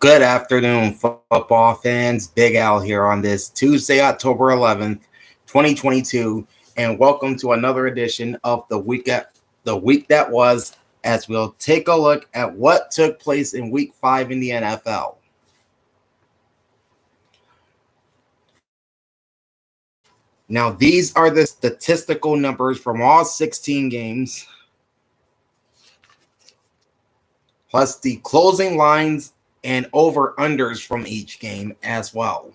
Good afternoon, football fans. Big Al here on this Tuesday, October 11th, 2022, and welcome to another edition of the week that was, as we'll take a look at what took place in Week 5 in the NFL. Now, these are the statistical numbers from all 16 games, plus the closing lines and over-unders from each game as well.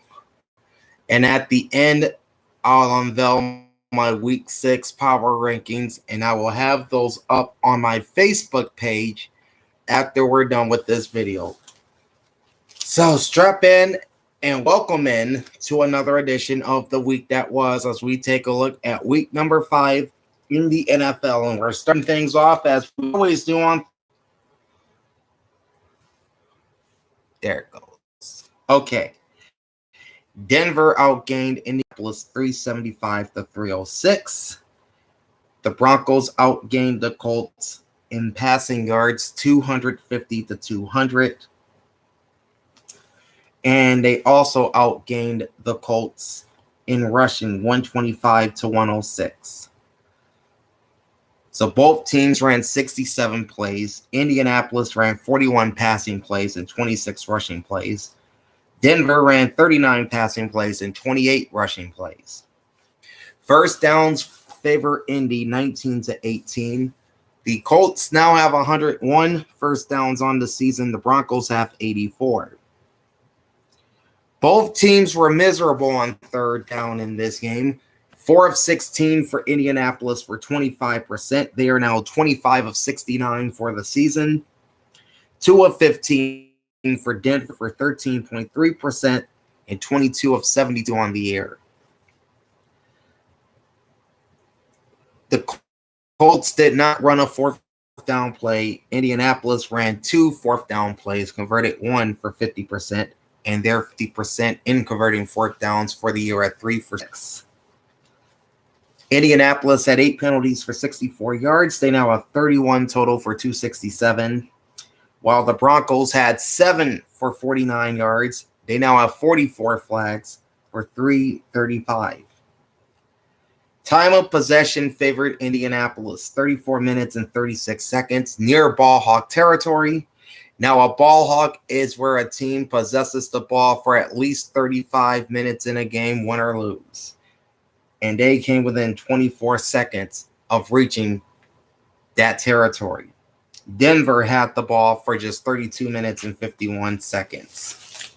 And at the end, I'll unveil my Week 6 power rankings, and I will have those up on my Facebook page after we're done with this video. So strap in and welcome in to another edition of the week that was, as we take a look at week number 5 in the NFL. And we're starting things off as we always do on. There it goes. Okay. Denver outgained Indianapolis 375-306. The Broncos outgained the Colts in passing yards 250-200. And they also outgained the Colts in rushing 125-106. So both teams ran 67 plays. Indianapolis ran 41 passing plays and 26 rushing plays. Denver ran 39 passing plays and 28 rushing plays. First downs favor Indy 19-18. The Colts now have 101 first downs on the season. The Broncos have 84. Both teams were miserable on third down in this game. 4 of 16 for Indianapolis for 25%. They are now 25 of 69 for the season. 2 of 15 for Denver for 13.3% and 22 of 72 on the air. The Colts did not run a fourth down play. Indianapolis ran 2 fourth down plays, converted 1 for 50%, and they're 50% in converting fourth downs for the year at 3 for 6. Indianapolis had 8 penalties for 64 yards. They now have 31 total for 267. While the Broncos had 7 for 49 yards, they now have 44 flags for 335. Time of possession favored Indianapolis, 34 minutes and 36 seconds, near ball hawk territory. Now, a ball hawk is where a team possesses the ball for at least 35 minutes in a game, win or lose. And they came within 24 seconds of reaching that territory. Denver had the ball for just 32 minutes and 51 seconds.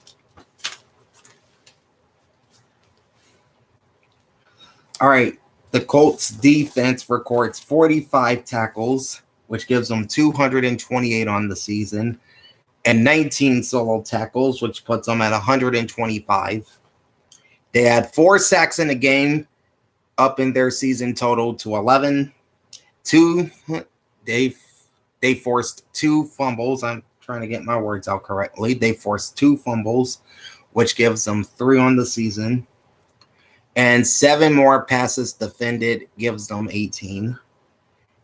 All right, the Colts defense records 45 tackles, which gives them 228 on the season, and 19 solo tackles, which puts them at 125. They had 4 sacks in the game, up in their season total to 11. They forced 2 fumbles. I'm trying to get my words out correctly. They forced 2 fumbles, which gives them 3 on the season. And 7 more passes defended gives them 18.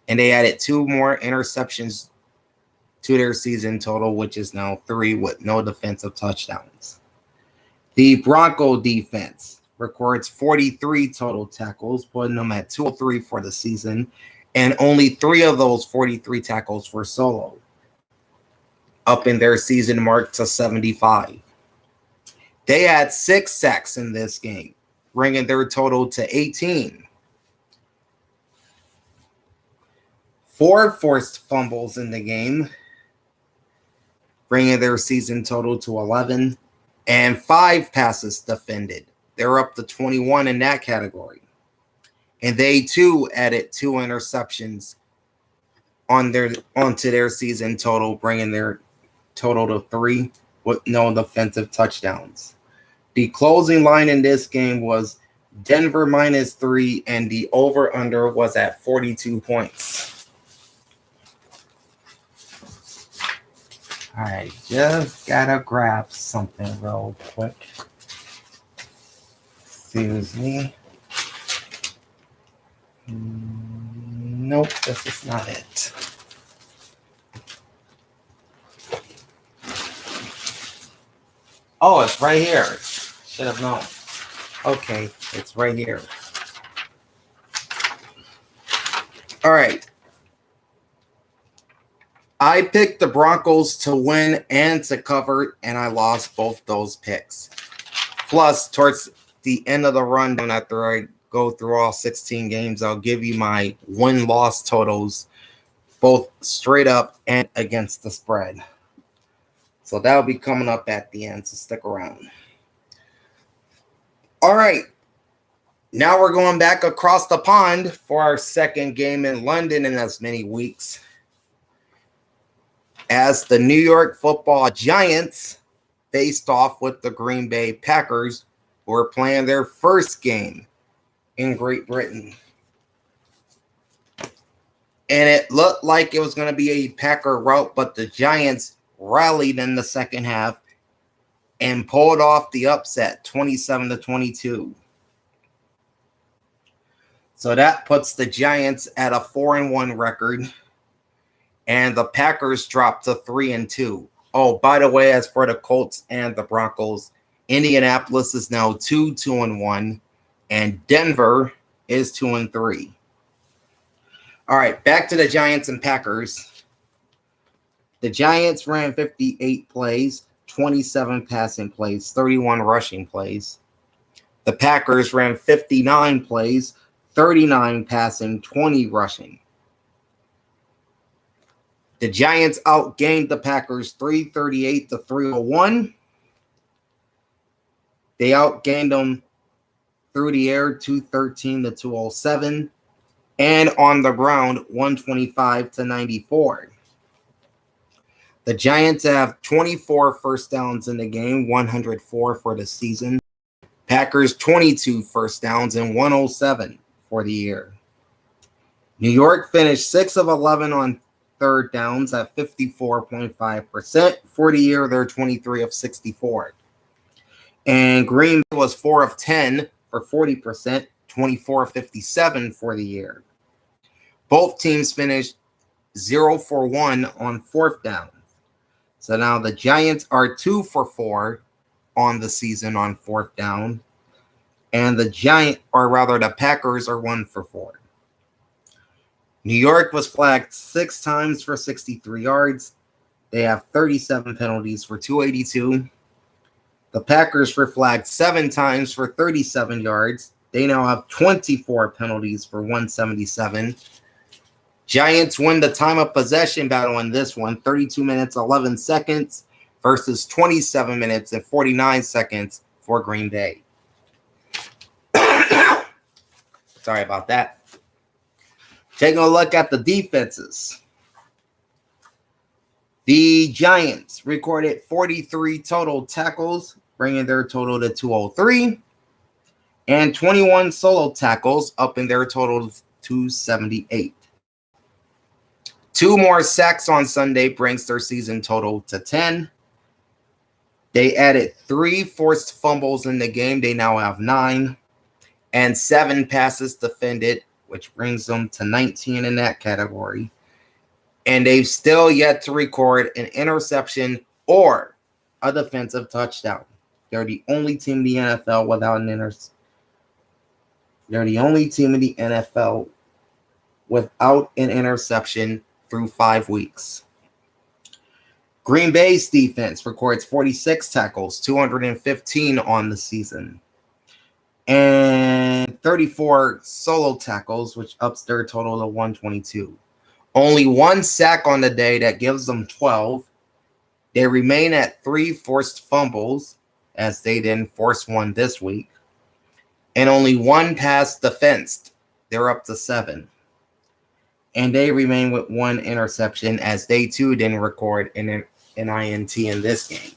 And they added 2 more interceptions to their season total, which is now 3 with no defensive touchdowns. The Bronco defense records 43 total tackles, putting them at 203 for the season. And only 3 of those 43 tackles were solo, up in their season mark to 75. They had 6 sacks in this game, bringing their total to 18. 4 forced fumbles in the game, bringing their season total to 11. And 5 passes defended. They're up to 21 in that category. And they, too, added 2 interceptions onto their season total, bringing their total to 3 with no defensive touchdowns. The closing line in this game was Denver -3, and the over-under was at 42 points. All right, just got to grab something real quick. Excuse me. Nope, this is not it. Oh, it's right here. Should have known. Okay, it's right here. All right. I picked the Broncos to win and to cover, and I lost both those picks. Plus, towards the end of the rundown, after I go through all 16 games, I'll give you my win-loss totals, both straight up and against the spread. So that'll be coming up at the end, so stick around. All right. Now we're going back across the pond for our second game in London in as many weeks, as the New York Football Giants faced off with the Green Bay Packers, who are playing their first game in Great Britain. And it looked like it was going to be a Packer rout, but the Giants rallied in the second half and pulled off the upset, 27-22. So that puts the Giants at a 4-1 record. And the Packers dropped to 3-2. Oh, by the way, as for the Colts and the Broncos, Indianapolis is now 2-1, and Denver is 2-3. All right, back to the Giants and Packers. The Giants ran 58 plays, 27 passing plays, 31 rushing plays. The Packers ran 59 plays, 39 passing, 20 rushing. The Giants outgained the Packers 338-301. They outgained them through the air 213-207. And on the ground 125-94. The Giants have 24 first downs in the game, 104 for the season. Packers 22 first downs and 107 for the year. New York finished 6 of 11 on third downs at 54.5%. For the year, they're 23 of 64. And Green Bay was 4 of 10 for 40%, 24 of 57 for the year. Both teams finished 0 for 1 on fourth down. So now the Giants are 2 for 4 on the season on fourth down. And the Packers are 1 for 4. New York was flagged 6 times for 63 yards. They have 37 penalties for 282. The Packers were flagged 7 times for 37 yards. They now have 24 penalties for 177. Giants win the time of possession battle in this one, 32 minutes, 11 seconds versus 27 minutes and 49 seconds for Green Bay. Sorry about that. Taking a look at the defenses. The Giants recorded 43 total tackles, bringing their total to 203, and 21 solo tackles, upping their total to 278. 2 more sacks on Sunday brings their season total to 10. They added 3 forced fumbles in the game. They now have 9, and 7 passes defended, which brings them to 19 in that category. And they've still yet to record an interception or a defensive touchdown. They're the only team in the NFL without an interception. They're the only team in the NFL without an interception through 5 weeks. Green Bay's defense records 46 tackles, 215 on the season, and 34 solo tackles, which ups their total to 122. Only 1 sack on the day, that gives them 12. They remain at 3 forced fumbles, as they didn't force one this week, and only 1 pass defensed. They're up to 7. And they remain with 1 interception, as they too didn't record an INT in this game.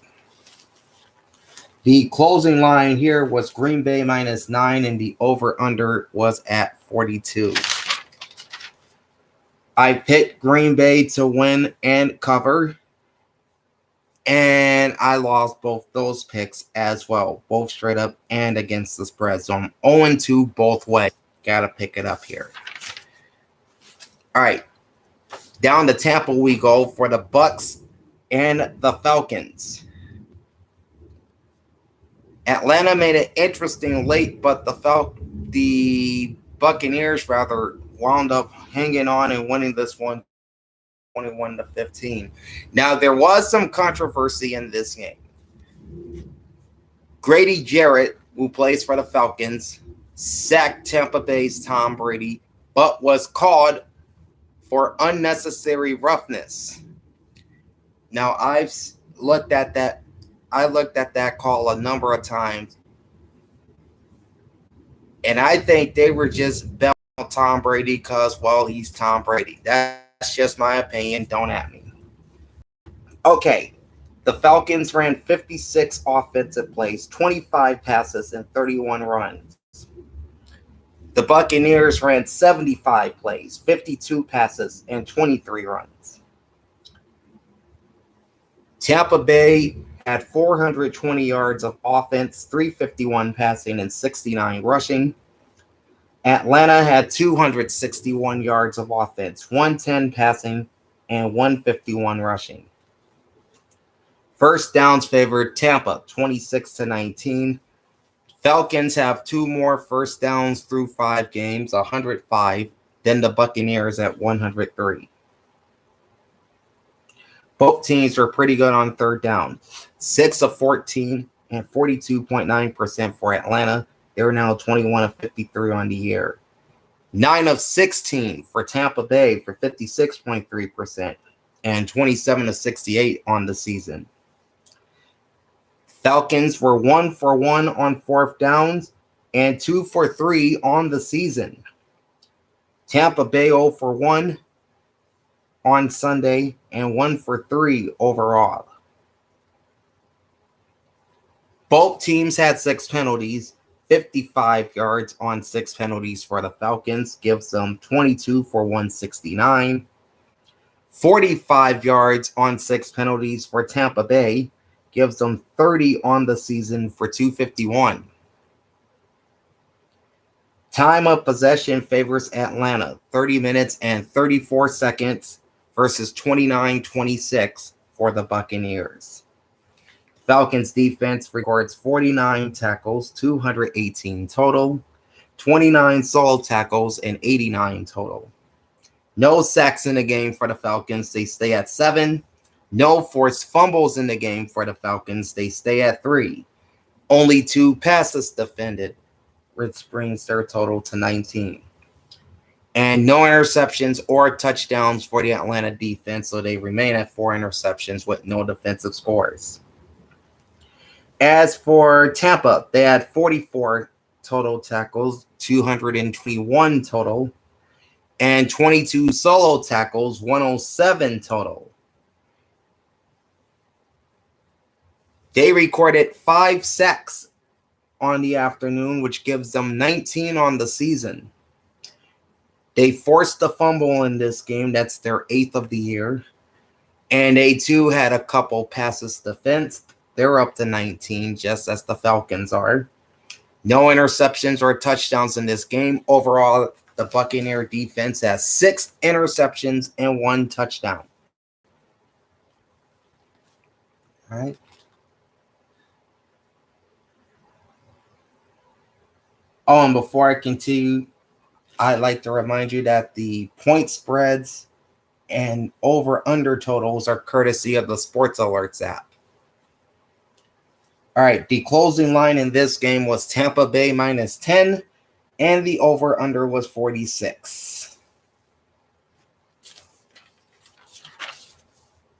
The closing line here was Green Bay -9, and the over-under was at 42. I picked Green Bay to win and cover, and I lost both those picks as well, both straight up and against the spread. So I'm 0-2 both ways. Got to pick it up here. All right. Down to Tampa we go for the Bucks and the Falcons. Atlanta made it interesting late, but the Buccaneers wound up hanging on and winning this one 21-15. Now there was some controversy in this game. Grady Jarrett, who plays for the Falcons, sacked Tampa Bay's Tom Brady, but was called for unnecessary roughness. Now I've looked at that. I looked at that call a number of times, and I think they were just belting Tom Brady because, well, he's Tom Brady. That's just my opinion. Don't at me. Okay, the Falcons ran 56 offensive plays, 25 passes, and 31 runs. The Buccaneers ran 75 plays, 52 passes, and 23 runs. Tampa Bay had 420 yards of offense, 351 passing, and 69 rushing. Atlanta had 261 yards of offense, 110 passing, and 151 rushing. First downs favored Tampa, 26-19. Falcons have 2 more first downs through 5 games, 105, than the Buccaneers at 103. Both teams were pretty good on third down. 6 of 14 and 42.9% for Atlanta. They're now 21 of 53 on the year. 9 of 16 for Tampa Bay for 56.3% and 27 of 68 on the season. Falcons were 1 for 1 on fourth downs and 2 for 3 on the season. Tampa Bay 0 for 1 on Sunday and 1 for 3 overall. Both teams had 6 penalties, 55 yards on 6 penalties for the Falcons, gives them 22 for 169. 45 yards on 6 penalties for Tampa Bay, gives them 30 on the season for 251. Time of possession favors Atlanta, 30 minutes and 34 seconds versus 29-26 for the Buccaneers. Falcons defense records 49 tackles, 218 total, 29 solo tackles, and 89 total. No sacks in the game for the Falcons. They stay at 7. No forced fumbles in the game for the Falcons. They stay at 3. Only 2 passes defended, which brings their total to 19. And no interceptions or touchdowns for the Atlanta defense, so they remain at 4 interceptions with no defensive scores. As for Tampa, they had 44 total tackles, 221 total, and 22 solo tackles, 107 total. They recorded 5 sacks on the afternoon, which gives them 19 on the season. They forced a fumble in this game. That's their 8th of the year. And they too had a couple passes defensed. They're up to 19, just as the Falcons are. No interceptions or touchdowns in this game. Overall, the Buccaneer defense has 6 interceptions and 1 touchdown. All right. Oh, and before I continue, I'd like to remind you that the point spreads and over-under totals are courtesy of the Sports Alerts app. All right, the closing line in this game was Tampa Bay minus 10, and the over-under was 46.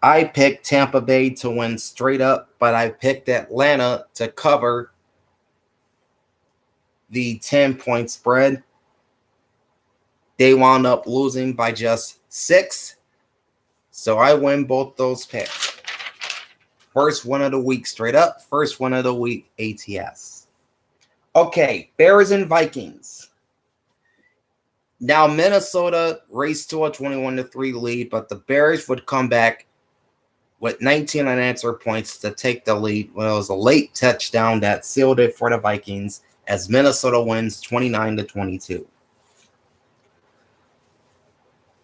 I picked Tampa Bay to win straight up, but I picked Atlanta to cover the 10-point spread. They wound up losing by just 6. So I win both those picks. First one of the week straight up. First one of the week ATS. Okay, Bears and Vikings. Now Minnesota raced to a 21-3 lead, but the Bears would come back with 19 unanswered points to take the lead. Well, it was a late touchdown that sealed it for the Vikings as Minnesota wins 29-22.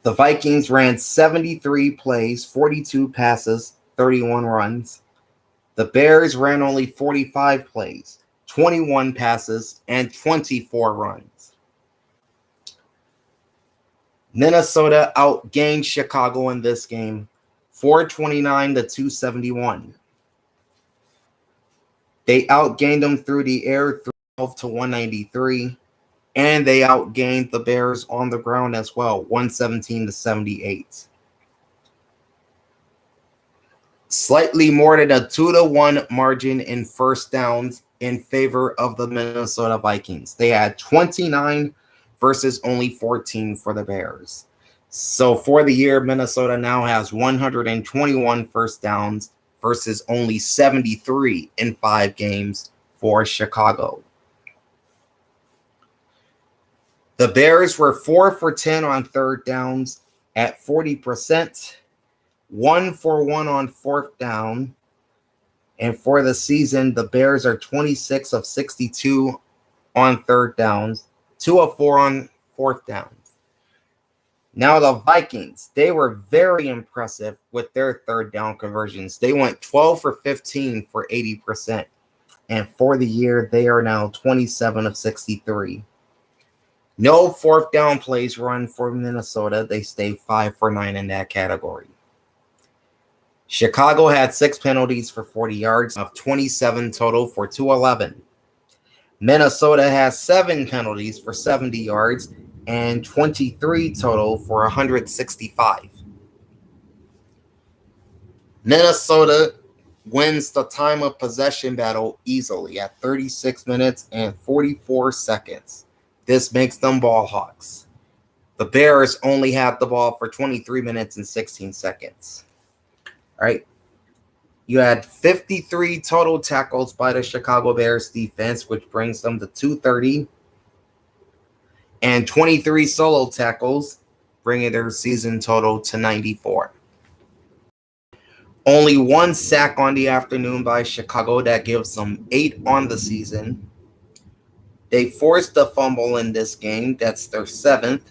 The Vikings ran 73 plays, 42 passes, 31 runs. The Bears ran only 45 plays, 21 passes, and 24 runs. Minnesota outgained Chicago in this game 429 to 271. They outgained them through the air 12 to 193, and they outgained the Bears on the ground as well, 117 to 78. Slightly more than a 2-1 margin in first downs in favor of the Minnesota Vikings. They had 29 versus only 14 for the Bears. So for the year, Minnesota now has 121 first downs versus only 73 in 5 games for Chicago. The Bears were 4 for 10 on third downs at 40%, 1 for 1 on fourth down. And for the season, the Bears are 26 of 62 on third downs, 2 of 4 on fourth downs. Now the Vikings, they were very impressive with their third down conversions. They went 12 for 15 for 80%. And for the year, they are now 27 of 63. No fourth down plays run for Minnesota. They stay 5 for 9 in that category. Chicago had 6 penalties for 40 yards of 27 total for 211. Minnesota has 7 penalties for 70 yards and 23 total for 165. Minnesota wins the time of possession battle easily at 36 minutes and 44 seconds. This makes them ball hawks. The Bears only had the ball for 23 minutes and 16 seconds. All right. You had 53 total tackles by the Chicago Bears defense, which brings them to 230. And 23 solo tackles, bringing their season total to 94. Only 1 sack on the afternoon by Chicago. That gives them 8 on the season. They forced a fumble in this game. That's their 7th.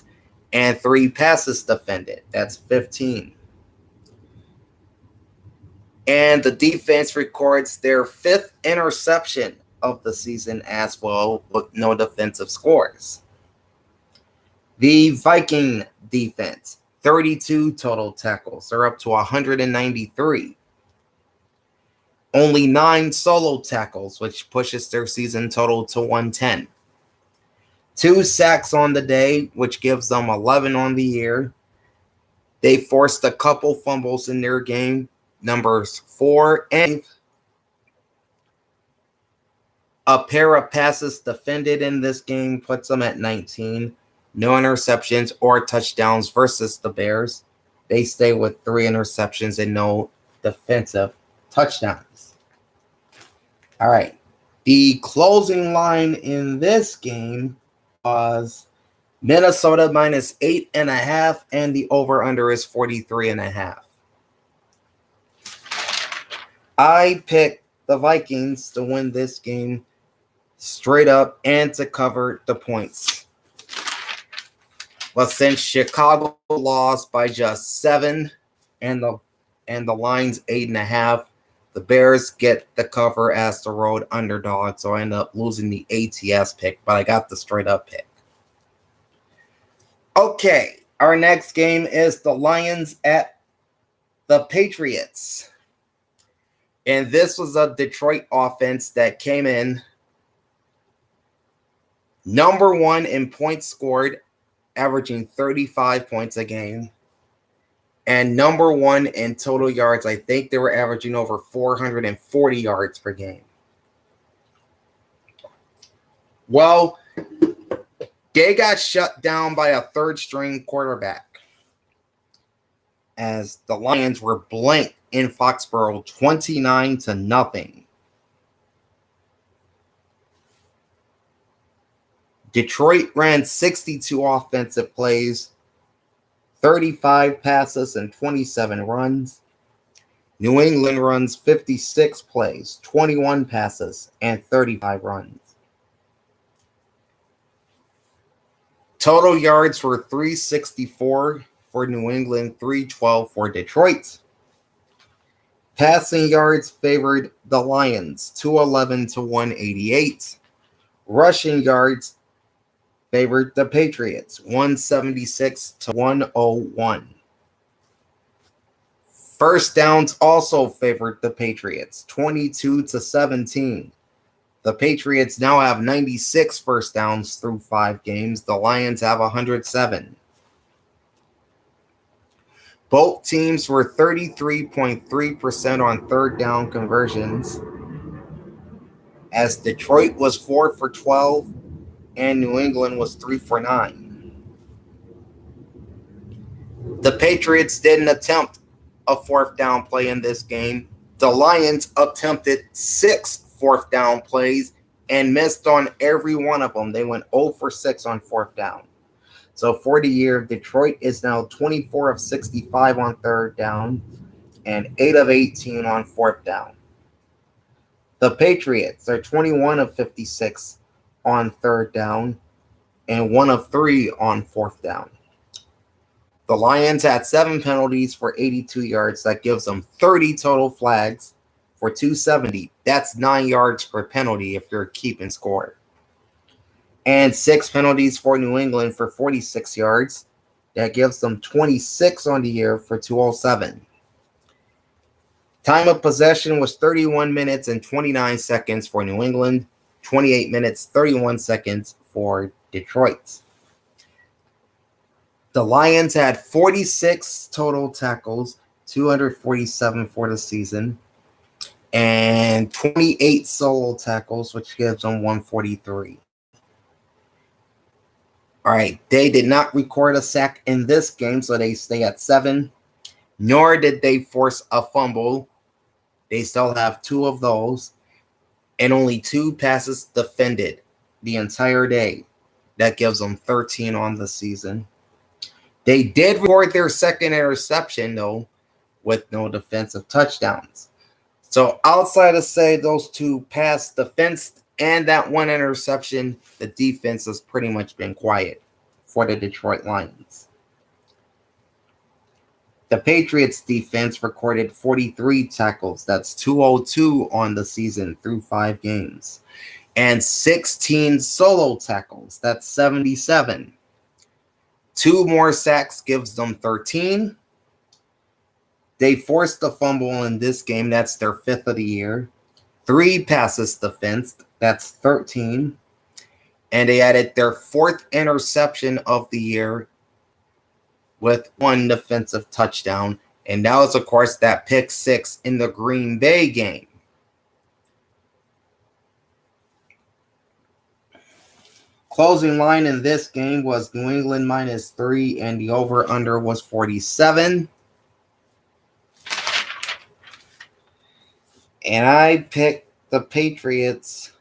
And 3 passes defended. That's 15. And the defense records their 5th interception of the season as well, with no defensive scores. The Viking defense, 32 total tackles. They're up to 193. Only 9 solo tackles, which pushes their season total to 110. 2 sacks on the day, which gives them 11 on the year. They forced a couple fumbles in their game. Numbers 4 and 5. A pair of passes defended in this game puts them at 19. No interceptions or touchdowns versus the Bears. They stay with 3 interceptions and no defensive touchdowns. All right. The closing line in this game was Minnesota minus 8.5, and the over-under is 43.5. I picked the Vikings to win this game straight up and to cover the points. But since Chicago lost by just 7 and the line's 8.5, the Bears get the cover as the road underdog. So I end up losing the ATS pick, but I got the straight up pick. Okay, our next game is the Lions at the Patriots. And this was a Detroit offense that came in number 1 in points scored, averaging 35 points a game, and number 1 in total yards. I think they were averaging over 440 yards per game. Well, they got shut down by a third-string quarterback as the Lions were blanked in Foxborough 29-0. Detroit ran 62 offensive plays, 35 passes, and 27 runs. New England runs 56 plays, 21 passes, and 35 runs. Total yards were 364 for New England, 312 for Detroit. Passing yards favored the Lions, 211 to 188. Rushing yards favored the Patriots, 176 to 101. First downs also favored the Patriots, 22 to 17. The Patriots now have 96 first downs through 5 games. The Lions have 107. Both teams were 33.3% on third down conversions, as Detroit was 4 for 12 and New England was 3 for 9. The Patriots didn't attempt a fourth down play in this game. The Lions attempted 6 fourth down plays and missed on every one of them. They went 0 for 6 on fourth down. So for the year, Detroit is now 24 of 65 on third down and 8 of 18 on fourth down. The Patriots are 21 of 56 on third down and 1 of 3 on fourth down. The Lions had 7 penalties for 82 yards. That gives them 30 total flags for 270. That's 9 yards per penalty if you're keeping score. And 6 penalties for New England for 46 yards. That gives them 26 on the year for 207. Time of possession was 31 minutes and 29 seconds for New England, 28 minutes, 31 seconds for Detroit. The Lions had 46 total tackles, 247 for the season, and 28 solo tackles, which gives them 143. All right, they did not record a sack in this game, so they stay at 7. Nor did they force a fumble. They still have 2 of those, and only 2 passes defended the entire day. That gives them 13 on the season. They did record their second interception, though, with no defensive touchdowns. So outside of, say, those 2 pass defense and that 1 interception, the defense has pretty much been quiet for the Detroit Lions. The Patriots defense recorded 43 tackles. That's 202 on the season through 5 games. And 16 solo tackles. That's 77. 2 more sacks gives them 13. They forced a fumble in this game. That's their 5th of the year. 3 passes defensed. That's 13. And they added their 4th interception of the year with 1 defensive touchdown. And that was, of course, that pick 6 in the Green Bay game. Closing line in this game was New England -3, and the over-under was 47. And I picked the Patriots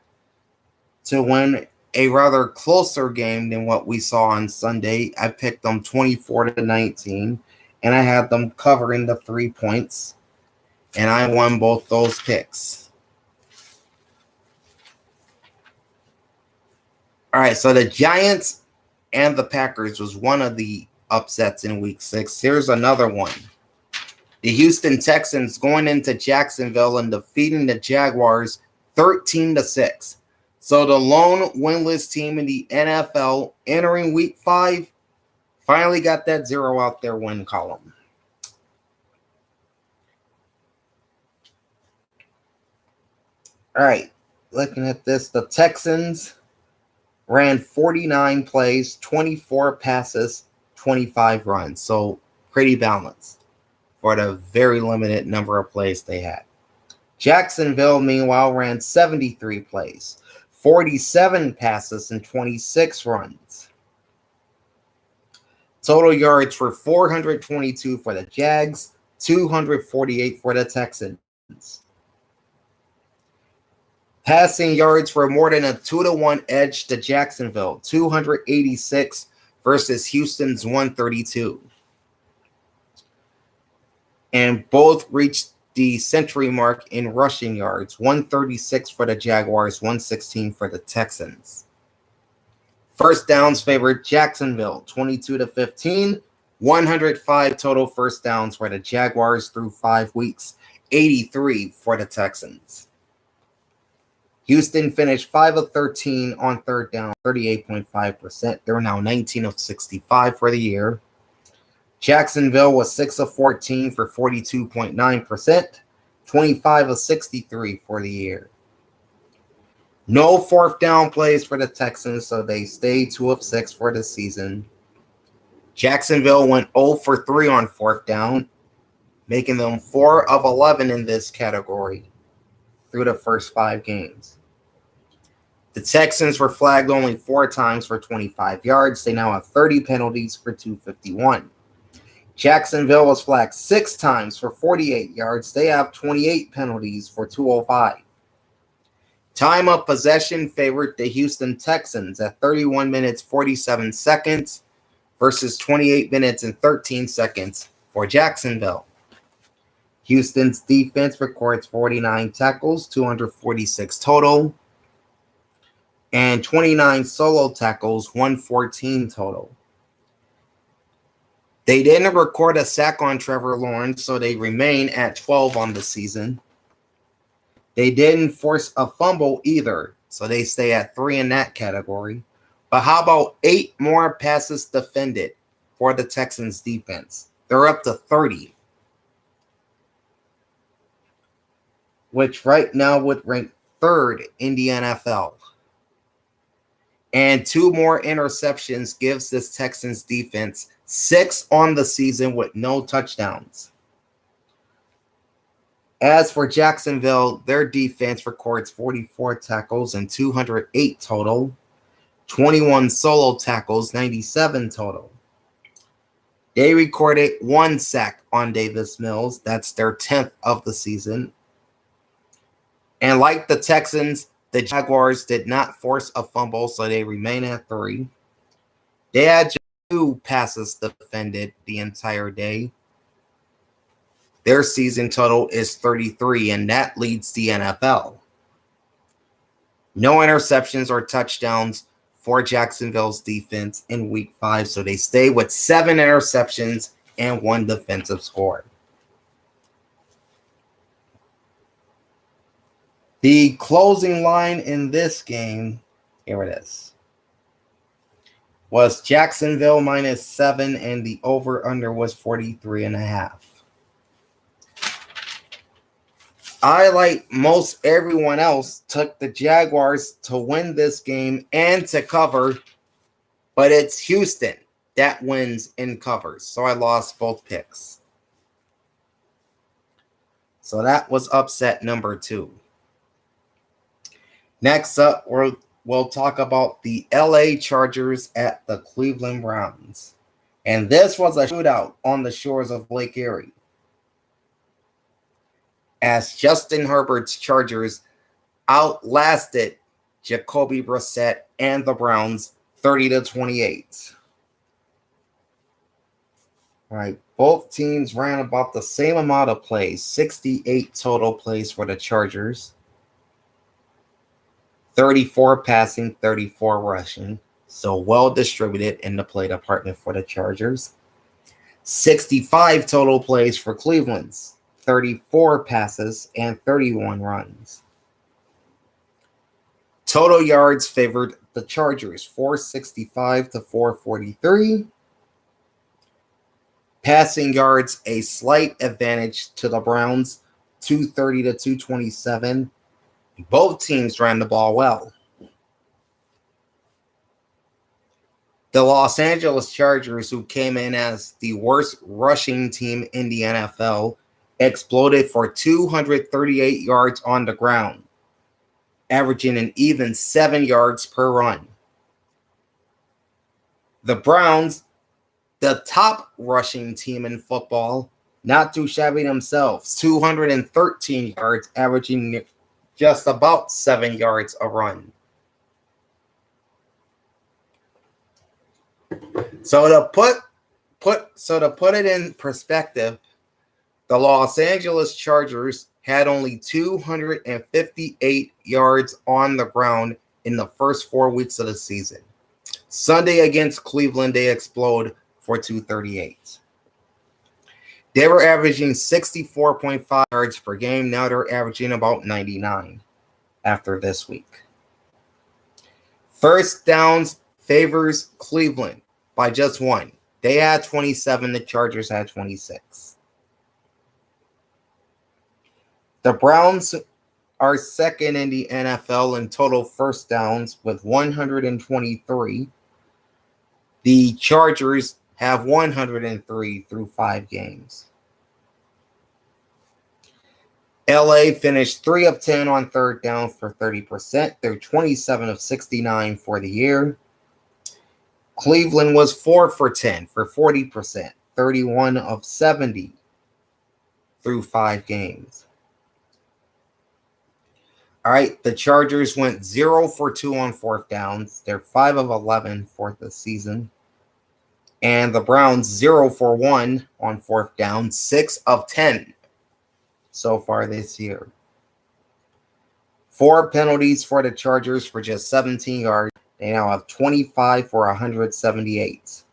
to win a rather closer game than what we saw on Sunday. I picked them 24-19, and I had them covering the 3 points, and I won both those picks. All right, so the Giants and the Packers was one of the upsets in Week 6. Here's another one. The Houston Texans going into Jacksonville and defeating the Jaguars 13-6. So the lone winless team in the NFL entering Week 5 finally got that 0 out their win column. All right, looking at this, the Texans ran 49 plays, 24 passes, 25 runs. So pretty balanced for the very limited number of plays they had. Jacksonville, meanwhile, ran 73 plays, 47 passes, and 26 runs. Total yards were 422 for the Jags, 248 for the Texans. Passing yards were more than a 2-1 edge to Jacksonville, 286 versus Houston's 132. And both reached the century mark in rushing yards, 136 for the Jaguars, 116 for the Texans. First downs favored Jacksonville, 22-15. 105 total first downs for the Jaguars through 5 weeks, 83 for the Texans. Houston finished 5 of 13 on third down, 38.5%. They're now 19 of 65 for the year. Jacksonville was 6 of 14 for 42.9%, 25 of 63 for the year. No fourth down plays for the Texans, so they stayed 2 of 6 for the season. Jacksonville went 0 for 3 on fourth down, making them 4 of 11 in this category through the first 5 games. The Texans were flagged only 4 times for 25 yards. They now have 30 penalties for 251. Jacksonville was flagged 6 times for 48 yards. They have 28 penalties for 205. Time of possession favored the Houston Texans at 31 minutes 47 seconds versus 28 minutes and 13 seconds for Jacksonville. Houston's defense records 49 tackles, 246 total, and 29 solo tackles, 114 total. They didn't record a sack on Trevor Lawrence, so they remain at 12 on the season. They didn't force a fumble either, so they stay at 3 in that category. But how about 8 more passes defended for the Texans defense? They're up to 30, which right now would rank 3rd in the NFL. And 2 more interceptions gives this Texans defense 6 on the season with no touchdowns. As for Jacksonville, their defense records 44 tackles and 208 total, 21 solo tackles, 97 total. They recorded 1 sack on Davis Mills. That's their 10th of the season. And like the Texans, the Jaguars did not force a fumble, so they remain at 3. They had 2 passes defended the entire day. Their season total is 33, and that leads the NFL. No interceptions or touchdowns for Jacksonville's defense in Week 5, so they stay with 7 interceptions and 1 defensive score. The closing line in this game, here it is, was Jacksonville -7, and the over-under was 43.5. I, like most everyone else, took the Jaguars to win this game and to cover, but it's Houston that wins and covers, so I lost both picks. So that was upset number 2. Next up, we'll talk about the LA Chargers at the Cleveland Browns. And this was a shootout on the shores of Lake Erie, as Justin Herbert's Chargers outlasted Jacoby Brissett and the Browns 30-28. All right, both teams ran about the same amount of plays, 68 total plays for the Chargers, 34 passing, 34 rushing, so well distributed in the play department for the Chargers. 65 total plays for Cleveland's, 34 passes and 31 runs. Total yards favored the Chargers, 465 to 443. Passing yards, a slight advantage to the Browns, 230 to 227. Both teams ran the ball well. The Los Angeles Chargers, who came in as the worst rushing team in the NFL, exploded for 238 yards on the ground, averaging an even 7 yards per run. The Browns, the top rushing team in football, not too shabby themselves, 213 yards, averaging just about 7 yards a run. So to put it in perspective, the Los Angeles Chargers had only 258 yards on the ground in the first 4 weeks of the season. Sunday against Cleveland, they explode for 238. They were averaging 64.5 yards per game. Now they're averaging about 99 after this week. First downs favors Cleveland by just one. They had 27. The Chargers had 26. The Browns are second in the NFL in total first downs with 123. The Chargers have 103 through 5 games. LA finished 3 of 10 on third down for 30%. They're 27 of 69 for the year. Cleveland was 4 for 10 for 40%, 31 of 70 through 5 games. All right, the Chargers went 0 for 2 on fourth downs. They're 5 of 11 for the season. And the Browns 0 for 1 on fourth down, 6 of 10 so far this year. 4 penalties for the Chargers for just 17 yards. They now have 25 for 178.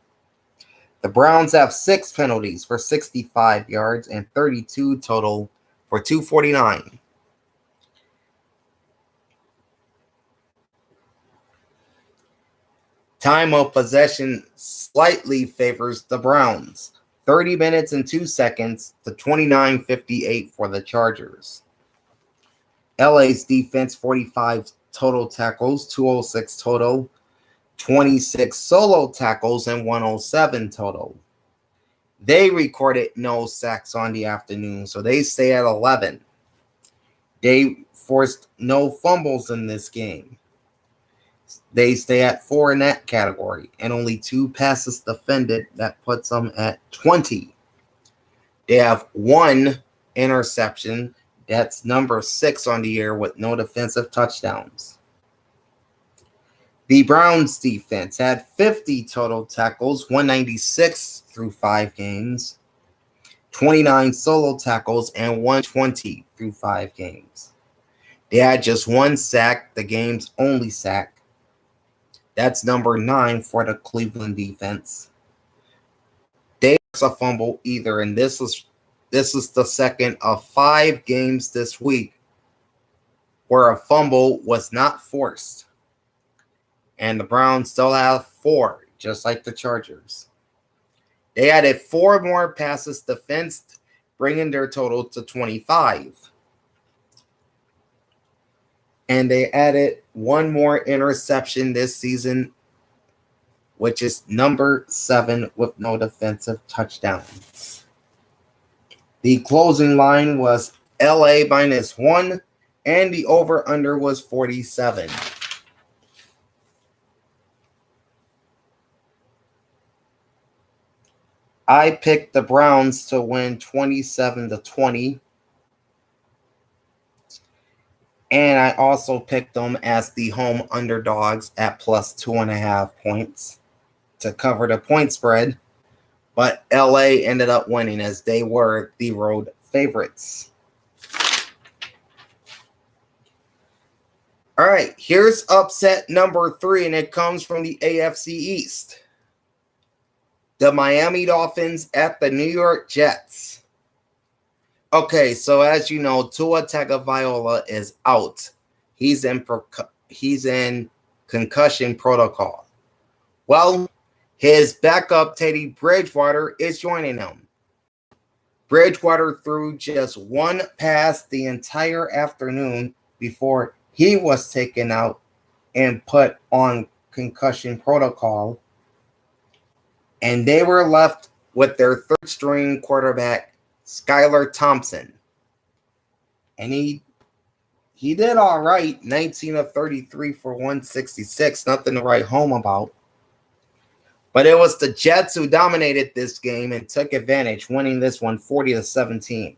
The Browns have 6 penalties for 65 yards and 32 total for 249. Time of possession slightly favors the Browns. 30 minutes and 2 seconds to 29:58 for the Chargers. LA's defense, 45 total tackles, 206 total, 26 solo tackles, and 107 total. They recorded no sacks on the afternoon, so they stay at 11. They forced no fumbles in this game. They stay at 4 in that category, and only 2 passes defended. That puts them at 20. They have 1 interception. That's number 6 on the year with no defensive touchdowns. The Browns defense had 50 total tackles, 196 through 5 games, 29 solo tackles, and 120 through 5 games. They had just 1 sack, the game's only sack. That's number 9 for the Cleveland defense. They a fumble either, and this is the second of 5 games this week where a fumble was not forced. And the Browns still have 4, just like the Chargers. They added 4 more passes defensed, bringing their total to 25. And they added 1 more interception this season, which is number 7 with no defensive touchdowns. The closing line was LA -1, and the over-under was 47. I picked the Browns to win 27-20. And I also picked them as the home underdogs at plus 2.5 points to cover the point spread. But LA ended up winning as they were the road favorites. All right, here's upset number 3, and it comes from the AFC East. The Miami Dolphins at the New York Jets. Okay, so as you know, Tua Tagovailoa is out. He's in concussion protocol. Well, his backup, Teddy Bridgewater, is joining him. Bridgewater threw just 1 pass the entire afternoon before he was taken out and put on concussion protocol. And they were left with their third-string quarterback, Skylar Thompson. And he did all right, 19 of 33 for 166, nothing to write home about. But it was the Jets who dominated this game and took advantage, winning this one 40-17.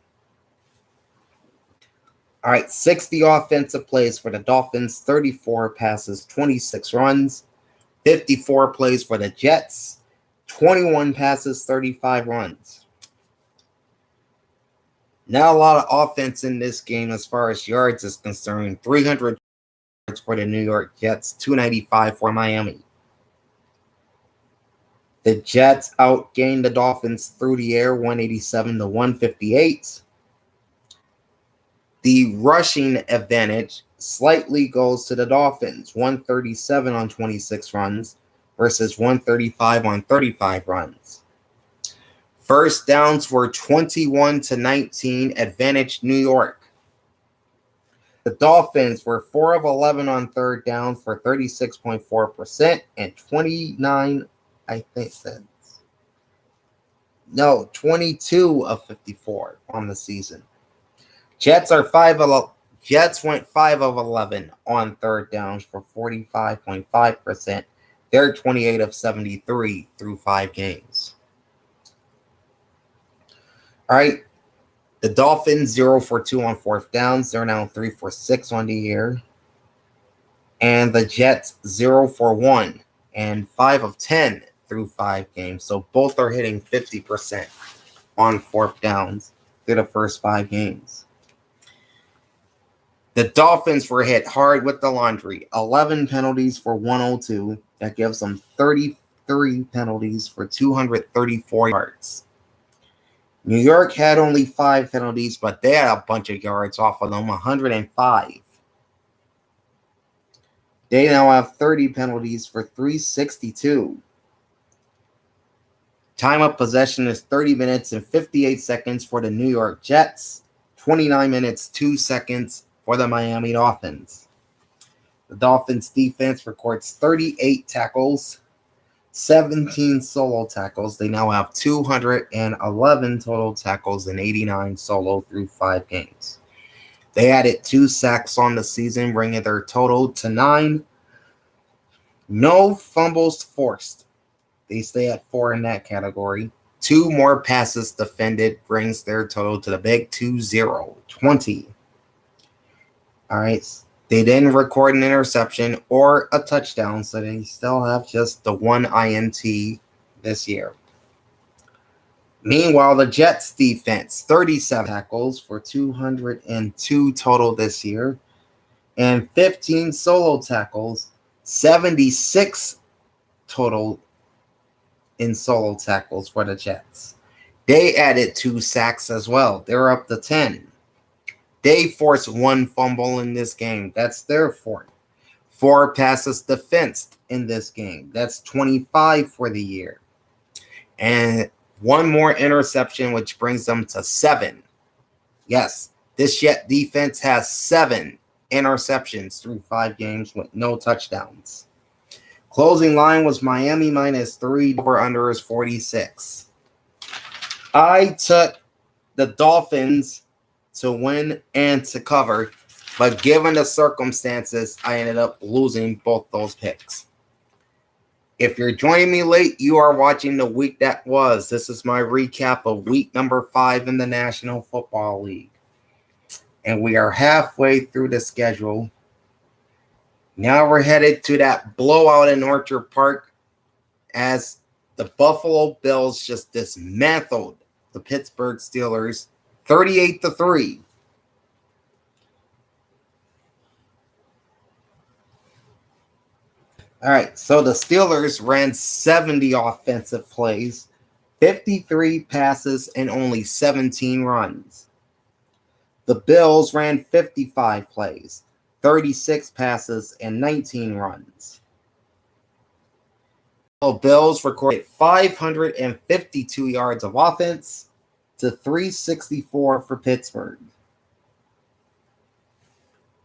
All right, 60 offensive plays for the Dolphins, 34 passes, 26 runs, 54 plays for the Jets, 21 passes, 35 runs. Not a lot of offense in this game as far as yards is concerned. 300 yards for the New York Jets, 295 for Miami. The Jets outgained the Dolphins through the air 187 to 158. The rushing advantage slightly goes to the Dolphins, 137 on 26 runs versus 135 on 35 runs. First downs were 21 to 19, advantage New York. The Dolphins were 4 of 11 on third down for 36.4% and 22 of 54 on the season. Jets went 5 of 11 on third downs for 45.5%. They're 28 of 73 through 5 games. All right. The Dolphins 0 for 2 on fourth downs. They're now 3 for 6 on the year. And the Jets 0 for 1 and 5 of 10 through 5 games. So both are hitting 50% on fourth downs through the first 5 games. The Dolphins were hit hard with the laundry. 11 penalties for 102. That gives them 33 penalties for 234 yards. New York had only 5 penalties, but they had a bunch of yards off of them, 105. They now have 30 penalties for 362. Time of possession is 30 minutes and 58 seconds for the New York Jets, 29 minutes, 2 seconds for the Miami Dolphins. The Dolphins defense records 38 tackles, 17 solo tackles. They now have 211 total tackles and 89 solo through 5 games. They added 2 sacks on the season, bringing their total to 9. No fumbles forced. They stay at 4 in that category. 2 more passes defended brings their total to the big 20. All right. They didn't record an interception or a touchdown, so they still have just the 1 INT this year. Meanwhile, the Jets defense, 37 tackles for 202 total this year, and 15 solo tackles, 76 total in solo tackles for the Jets. They added 2 sacks as well. They're up to 10. They forced 1 fumble in this game. That's their fault. 4 passes defensed in this game. That's 25 for the year. And 1 more interception, which brings them to 7. Yes, this Jet defense has 7 interceptions through 5 games with no touchdowns. Closing line was Miami -3. Over under is 46. I took the Dolphins to win and to cover, but given the circumstances, I ended up losing both those picks. If you're joining me late, you are watching the week that was. This is my recap of week number 5 in the National Football League. And we are halfway through the schedule. Now we're headed to that blowout in Orchard Park as the Buffalo Bills just dismantled the Pittsburgh Steelers 38-3. All right, so the Steelers ran 70 offensive plays, 53 passes, and only 17 runs. The Bills ran 55 plays, 36 passes, and 19 runs. The Bills recorded 552 yards of offense to 364 for Pittsburgh.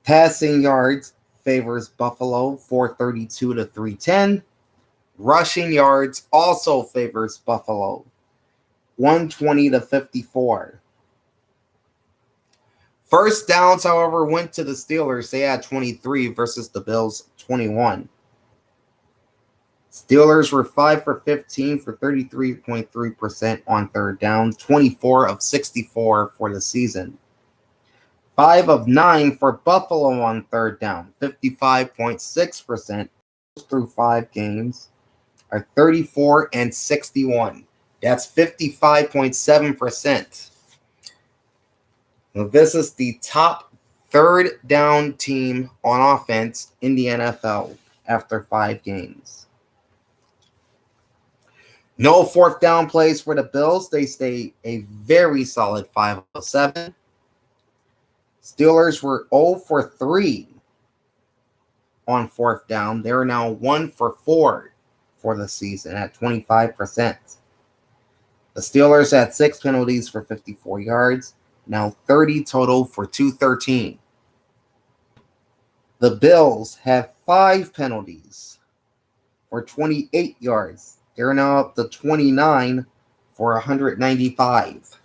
Passing yards favors Buffalo, 432 to 310. Rushing yards also favors Buffalo, 120 to 54. First downs, however, went to the Steelers. They had 23 versus the Bills 21. Steelers were 5 for 15 for 33.3% on third down, 24 of 64 for the season. 5 of 9 for Buffalo on third down, 55.6% through 5 games, are 34 and 61. That's 55.7%. Now, this is the top third down team on offense in the NFL after 5 games. No fourth down plays for the Bills. They stay a very solid 5 of 7. Steelers were 0 for 3 on fourth down. They're now 1 for 4 for the season at 25%. The Steelers had 6 penalties for 54 yards, now 30 total for 213. The Bills have 5 penalties for 28 yards. They're now up to 29 for 195.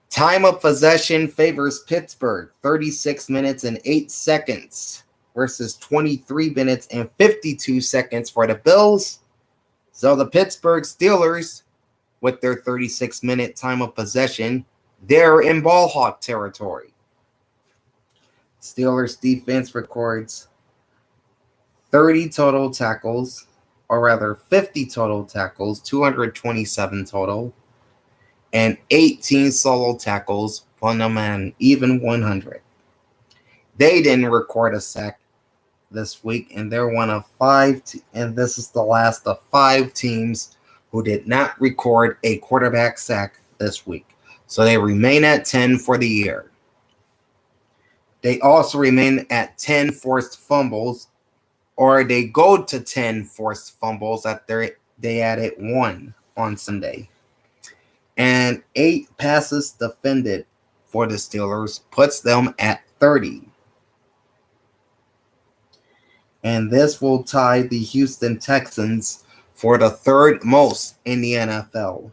Time of possession favors Pittsburgh, 36 minutes and 8 seconds versus 23 minutes and 52 seconds for the Bills. So the Pittsburgh Steelers, with their 36-minute time of possession, they're in ball hawk territory. Steelers defense records 30 total tackles, or rather 50 total tackles, 227 total, and 18 solo tackles, putting them an even 100. They didn't record a sack this week, and they're one of 5, and this is the last of 5 teams who did not record a quarterback sack this week. So they remain at 10 for the year. They also remain at 10 forced fumbles, or they go to 10 forced fumbles after they added 1 on Sunday. And 8 passes defended for the Steelers puts them at 30. And this will tie the Houston Texans for the 3rd most in the NFL.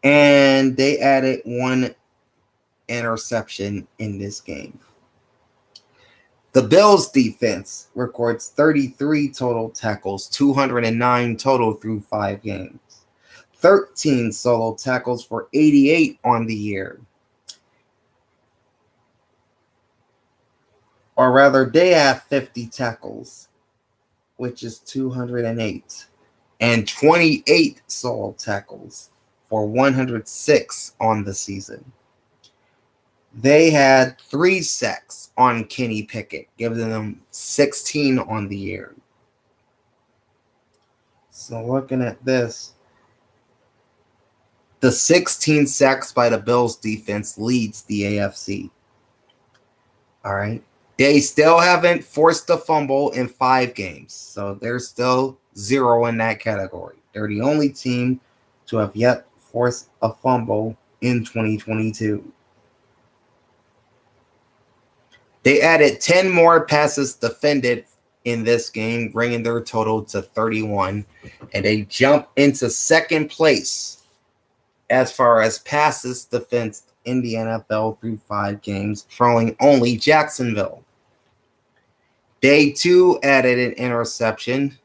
And they added 1 interception in this game. The Bills defense records 33 total tackles, 209 total through 5 games. 13 solo tackles for 88 on the year. Or rather, they have 50 tackles, which is 208. And 28 solo tackles for 106 on the season. They had 3 sacks on Kenny Pickett, giving them 16 on the year. So looking at this, the 16 sacks by the Bills defense leads the AFC. All right. They still haven't forced a fumble in 5 games, so they're still 0 in that category. They're the only team to have yet forced a fumble in 2022. They added 10 more passes defended in this game, bringing their total to 31, and they jump into 2nd place as far as passes defensed in the NFL through 5 games, trailing only Jacksonville. They too added an interception,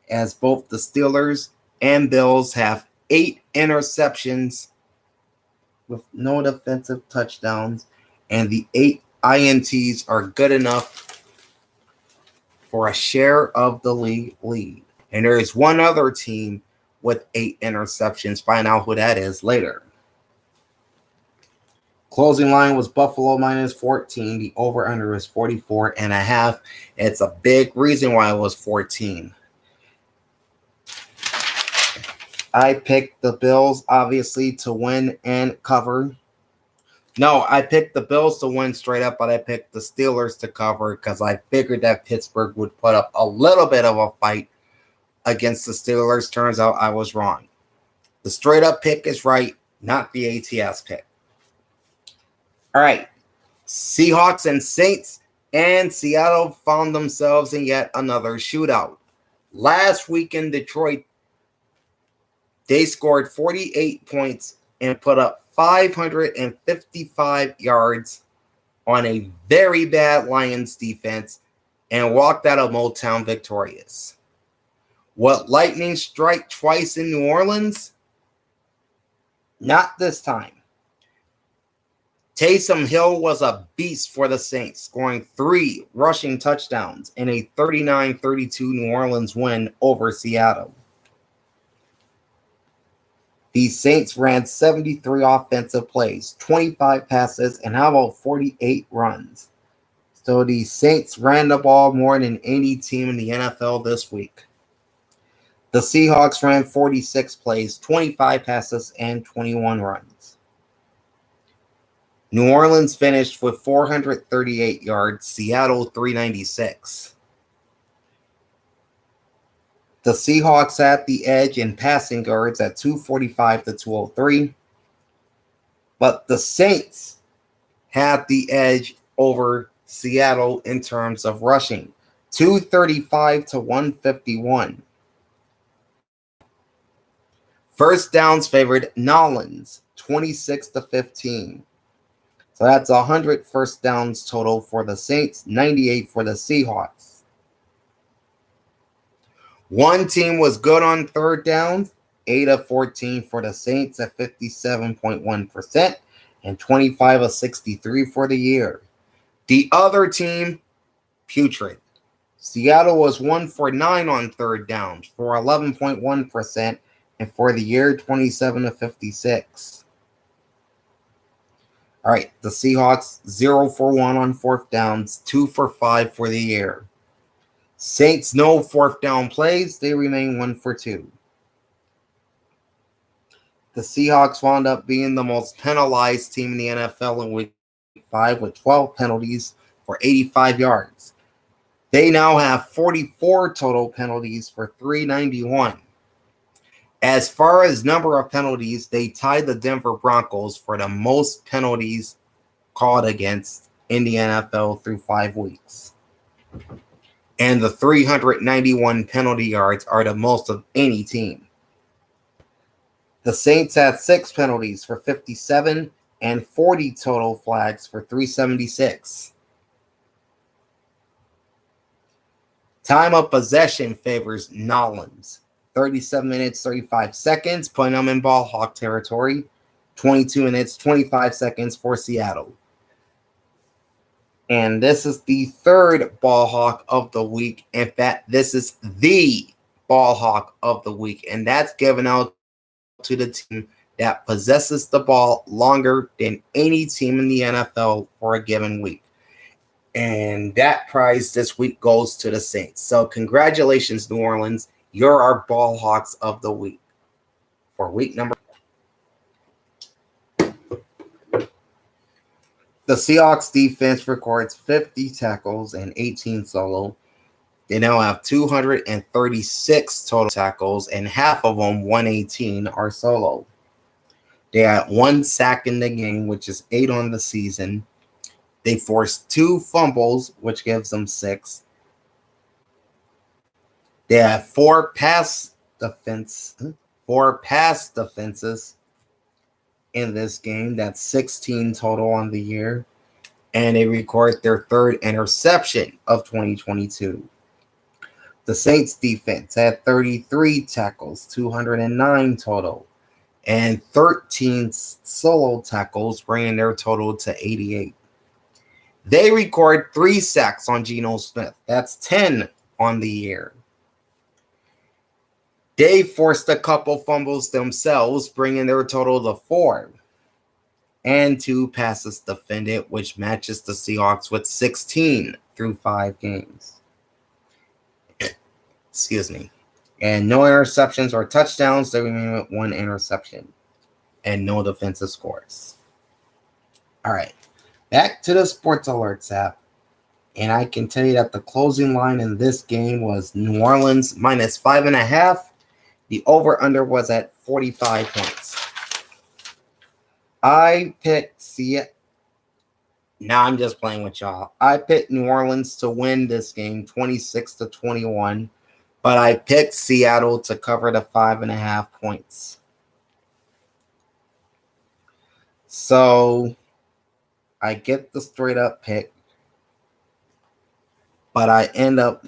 as both the Steelers and Bills have 8 interceptions with no defensive touchdowns, and the 8 INTs are good enough for a share of the league lead. And there is one other team with 8 interceptions. Find out who that is later. Closing line was Buffalo minus 14. The over-under is 44.5. It's a big reason why it was 14. I picked the Bills, obviously, to win and cover. No, I picked the Bills to win straight up, but I picked the Steelers to cover because I figured that Pittsburgh would put up a little bit of a fight against the Steelers. Turns out I was wrong. The straight up pick is right, not the ATS pick. All right. Seahawks and Saints and Seattle found themselves in yet another shootout. Last week in Detroit, they scored 48 points and put up 555 yards on a very bad Lions defense and walked out of Motown victorious. What lightning strike twice in New Orleans? Not this time. Taysom Hill was a beast for the Saints, scoring 3 rushing touchdowns in a 39-32 New Orleans win over Seattle. The Saints ran 73 offensive plays, 25 passes, and how about 48 runs? So the Saints ran the ball more than any team in the NFL this week. The Seahawks ran 46 plays, 25 passes, and 21 runs. New Orleans finished with 438 yards, Seattle 396. The Seahawks had the edge in passing yards at 245 to 203. But the Saints had the edge over Seattle in terms of rushing, 235 to 151. First downs favored Nolans, 26 to 15. So that's 100 first downs total for the Saints, 98 for the Seahawks. One team was good on third downs, 8 of 14 for the Saints at 57.1%, and 25 of 63 for the year. The other team, putrid. Seattle was 1 for 9 on third downs for 11.1%, and for the year, 27 of 56. All right, the Seahawks, 0 for 1 on fourth downs, 2 for 5 for the year. Saints, no fourth down plays. They remain 1 for 2. The Seahawks wound up being the most penalized team in the NFL in Week 5 with 12 penalties for 85 yards. They now have 44 total penalties for 391. As far as number of penalties, they tied the Denver Broncos for the most penalties called against in the NFL through 5 weeks. And the 391 penalty yards are the most of any team. The Saints had 6 penalties for 57 and 40 total flags for 376. Time of possession favors Nolans. 37 minutes, 35 seconds, putting them in ball hawk territory. 22 minutes, 25 seconds for Seattle. And this is the third ball hawk of the week. In fact, this is the ball hawk of the week. And that's given out to the team that possesses the ball longer than any team in the NFL for a given week. And that prize this week goes to the Saints. So congratulations, New Orleans. You're our ball hawks of the week for week number. The Seahawks defense records 50 tackles and 18 solo. They now have 236 total tackles, and half of them, 118, are solo. They had 1 sack in the game, which is 8 on the season. They forced 2 fumbles, which gives them 6. They have 4 pass defenses in this game. That's 16 total on the year. And they record their 3rd interception of 2022. The Saints defense had 33 tackles, 209 total, and 13 solo tackles, bringing their total to 88. They record 3 sacks on Geno Smith. That's 10 on the year. They forced a couple fumbles themselves, bringing their total to 4. And 2 passes defended, which matches the Seahawks with 16 through 5 games. Excuse me. And no interceptions or touchdowns. They remain with 1 interception. And no defensive scores. All right. Back to the Sports Alerts app. And I can tell you that the closing line in this game was New Orleans minus 5.5. The over-under was at 45 points. I picked Seattle. Now I'm just playing with y'all. I picked New Orleans to win this game 26-21, but I picked Seattle to cover the 5.5 points. So I get the straight up pick, but I end up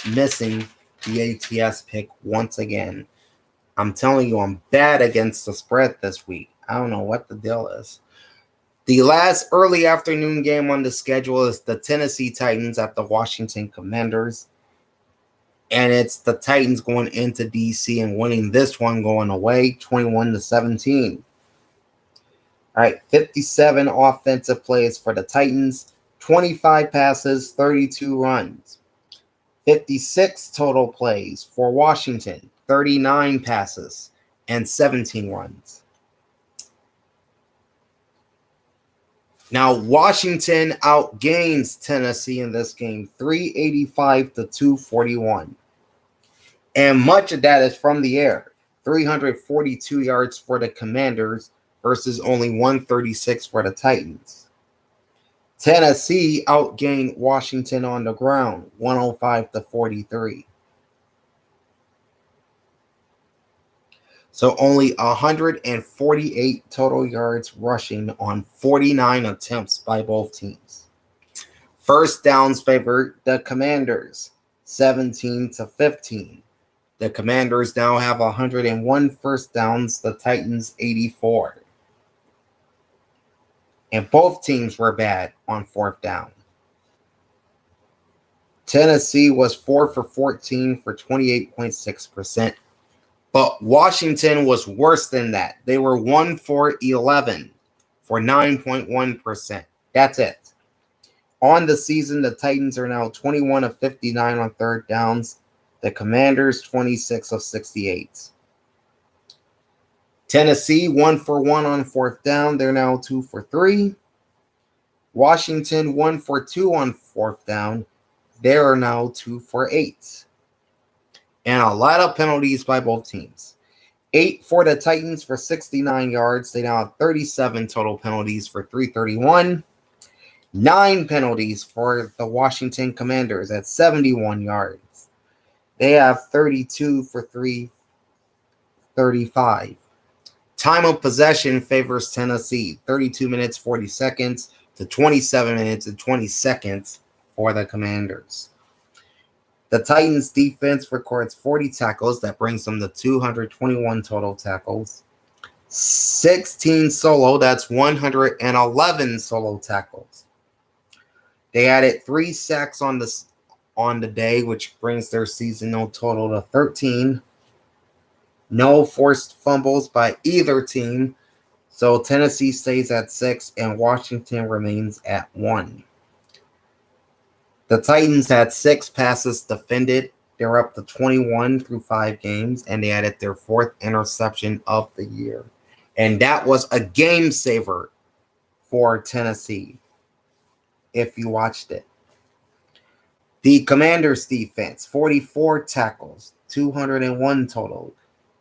missing the ATS pick once again. I'm telling you, I'm bad against the spread this week. I don't know what the deal is. The last early afternoon game on the schedule is the Tennessee Titans at the Washington Commanders. And it's the Titans going into D.C. and winning this one going away, 21-17. All right, 57 offensive plays for the Titans, 25 passes, 32 runs. 56 total plays for Washington, 39 passes, and 17 runs. Now, Washington outgains Tennessee in this game, 385 to 241. And much of that is from the air. 342 yards for the Commanders versus only 136 for the Titans. Tennessee outgained Washington on the ground, 105 to 43. So only 148 total yards rushing on 49 attempts by both teams. First downs favored the Commanders, 17 to 15. The Commanders now have 101 first downs, the Titans 84. And both teams were bad on fourth down. Tennessee was 4 for 14 for 28.6%. But Washington was worse than that. They were 1 for 11 for 9.1%. That's it. On the season, the Titans are now 21 of 59 on third downs. The Commanders, 26 of 68. Tennessee, 1 for 1 on fourth down. They're now 2 for 3. Washington, 1 for 2 on fourth down. They are now 2 for 8. And a lot of penalties by both teams. 8 for the Titans for 69 yards. They now have 37 total penalties for 331. 9 penalties for the Washington Commanders at 71 yards. They have 32 for 335. Time of possession favors Tennessee, 32 minutes, 40 seconds to 27 minutes and 20 seconds for the Commanders. The Titans defense records 40 tackles. That brings them to 221 total tackles. 16 solo. That's 111 solo tackles. They added 3 sacks on the day, which brings their seasonal total to 13. No forced fumbles by either team. So Tennessee stays at 6 and Washington remains at 1. The Titans had 6 passes defended. They're up to 21 through 5 games, and they added their 4th interception of the year. And that was a game saver for Tennessee, if you watched it. The Commanders defense, 44 tackles, 201 total.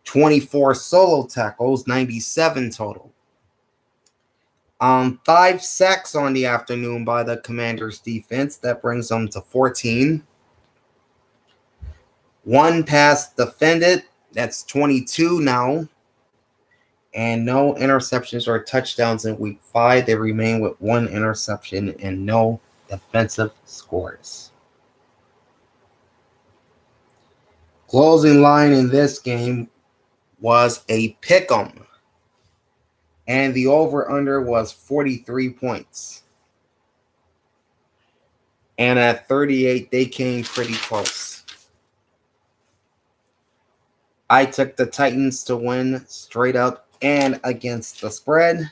24 solo tackles, 97 total. 5 sacks on the afternoon by the Commanders defense. That brings them to 14. 1 pass defended. That's 22 now. And no interceptions or touchdowns in week 5. They remain with 1 interception and no defensive scores. Closing line in this game was a pick'em. And the over-under was 43 points. And at 38, they came pretty close. I took the Titans to win straight up and against the spread.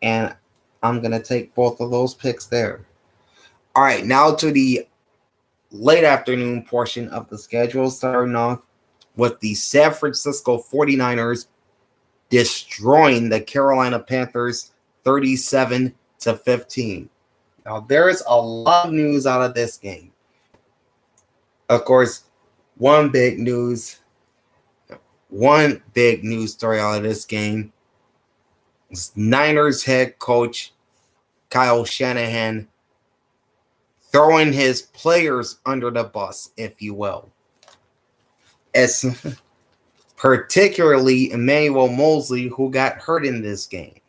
And I'm going to take both of those picks there. All right, now to the late afternoon portion of the schedule, starting off with the San Francisco 49ers destroying the Carolina Panthers 37 to 15. Now, there is a lot of news out of this game. Of course, one big news story out of this game is Niners head coach Kyle Shanahan throwing his players under the bus, if you will. As particularly Emmanuel Mosley, who got hurt in this game.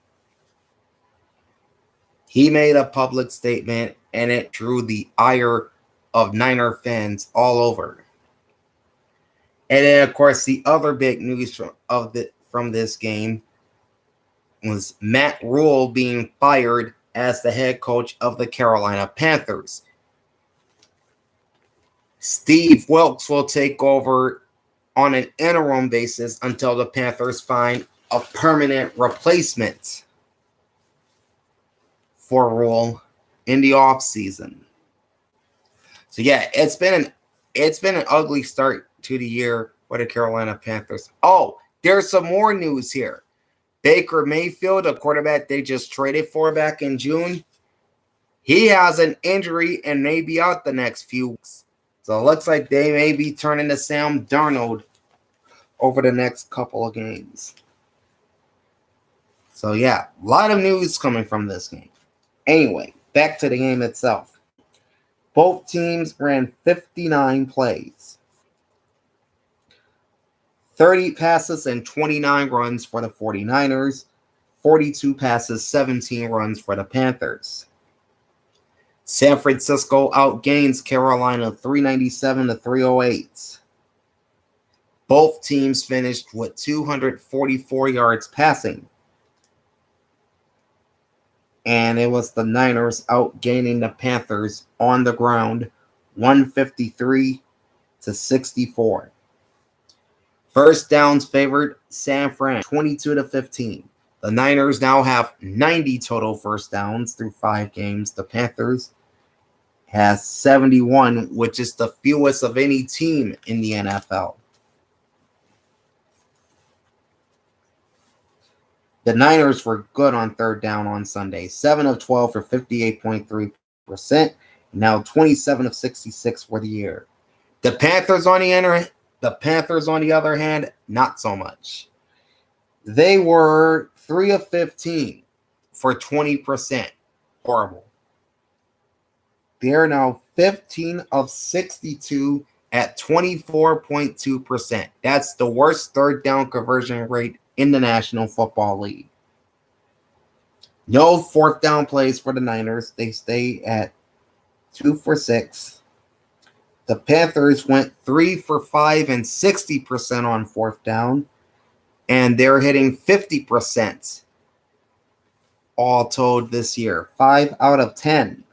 He made a public statement, and it drew the ire of Niner fans all over. And then, of course, the other big news from this game was Matt Rule being fired as the head coach of the Carolina Panthers. Steve Wilks will take over on an interim basis until the Panthers find a permanent replacement for Rule in the offseason. So yeah, it's been an ugly start to the year for the Carolina Panthers. Oh, there's some more news here. Baker Mayfield, a quarterback they just traded for back in June, he has an injury and may be out the next few weeks. So it looks like they may be turning to Sam Darnold over the next couple of games. So yeah, a lot of news coming from this game. Anyway, back to the game itself. Both teams ran 59 plays. 30 passes and 29 runs for the 49ers. 42 passes, 17 runs for the Panthers. San Francisco outgains Carolina 397 to 308. Both teams finished with 244 yards passing. And it was the Niners outgaining the Panthers on the ground 153 to 64. First downs favored San Fran 22 to 15. The Niners now have 90 total first downs through 5 games. The Panthers has 71, which is the fewest of any team in the NFL. The Niners were good on third down on Sunday. 7 of 12 for 58.3%. Now 27 of 66 for the year. The Panthers on the other hand, not so much. They were 3 of 15 for 20%. Horrible. They are now 15 of 62 at 24.2%. That's the worst third down conversion rate in the National Football League. No fourth down plays for the Niners. They stay at 2 for 6. The Panthers went 3 for 5 and 60% on fourth down. And they're hitting 50% all told this year. 5 out of 10.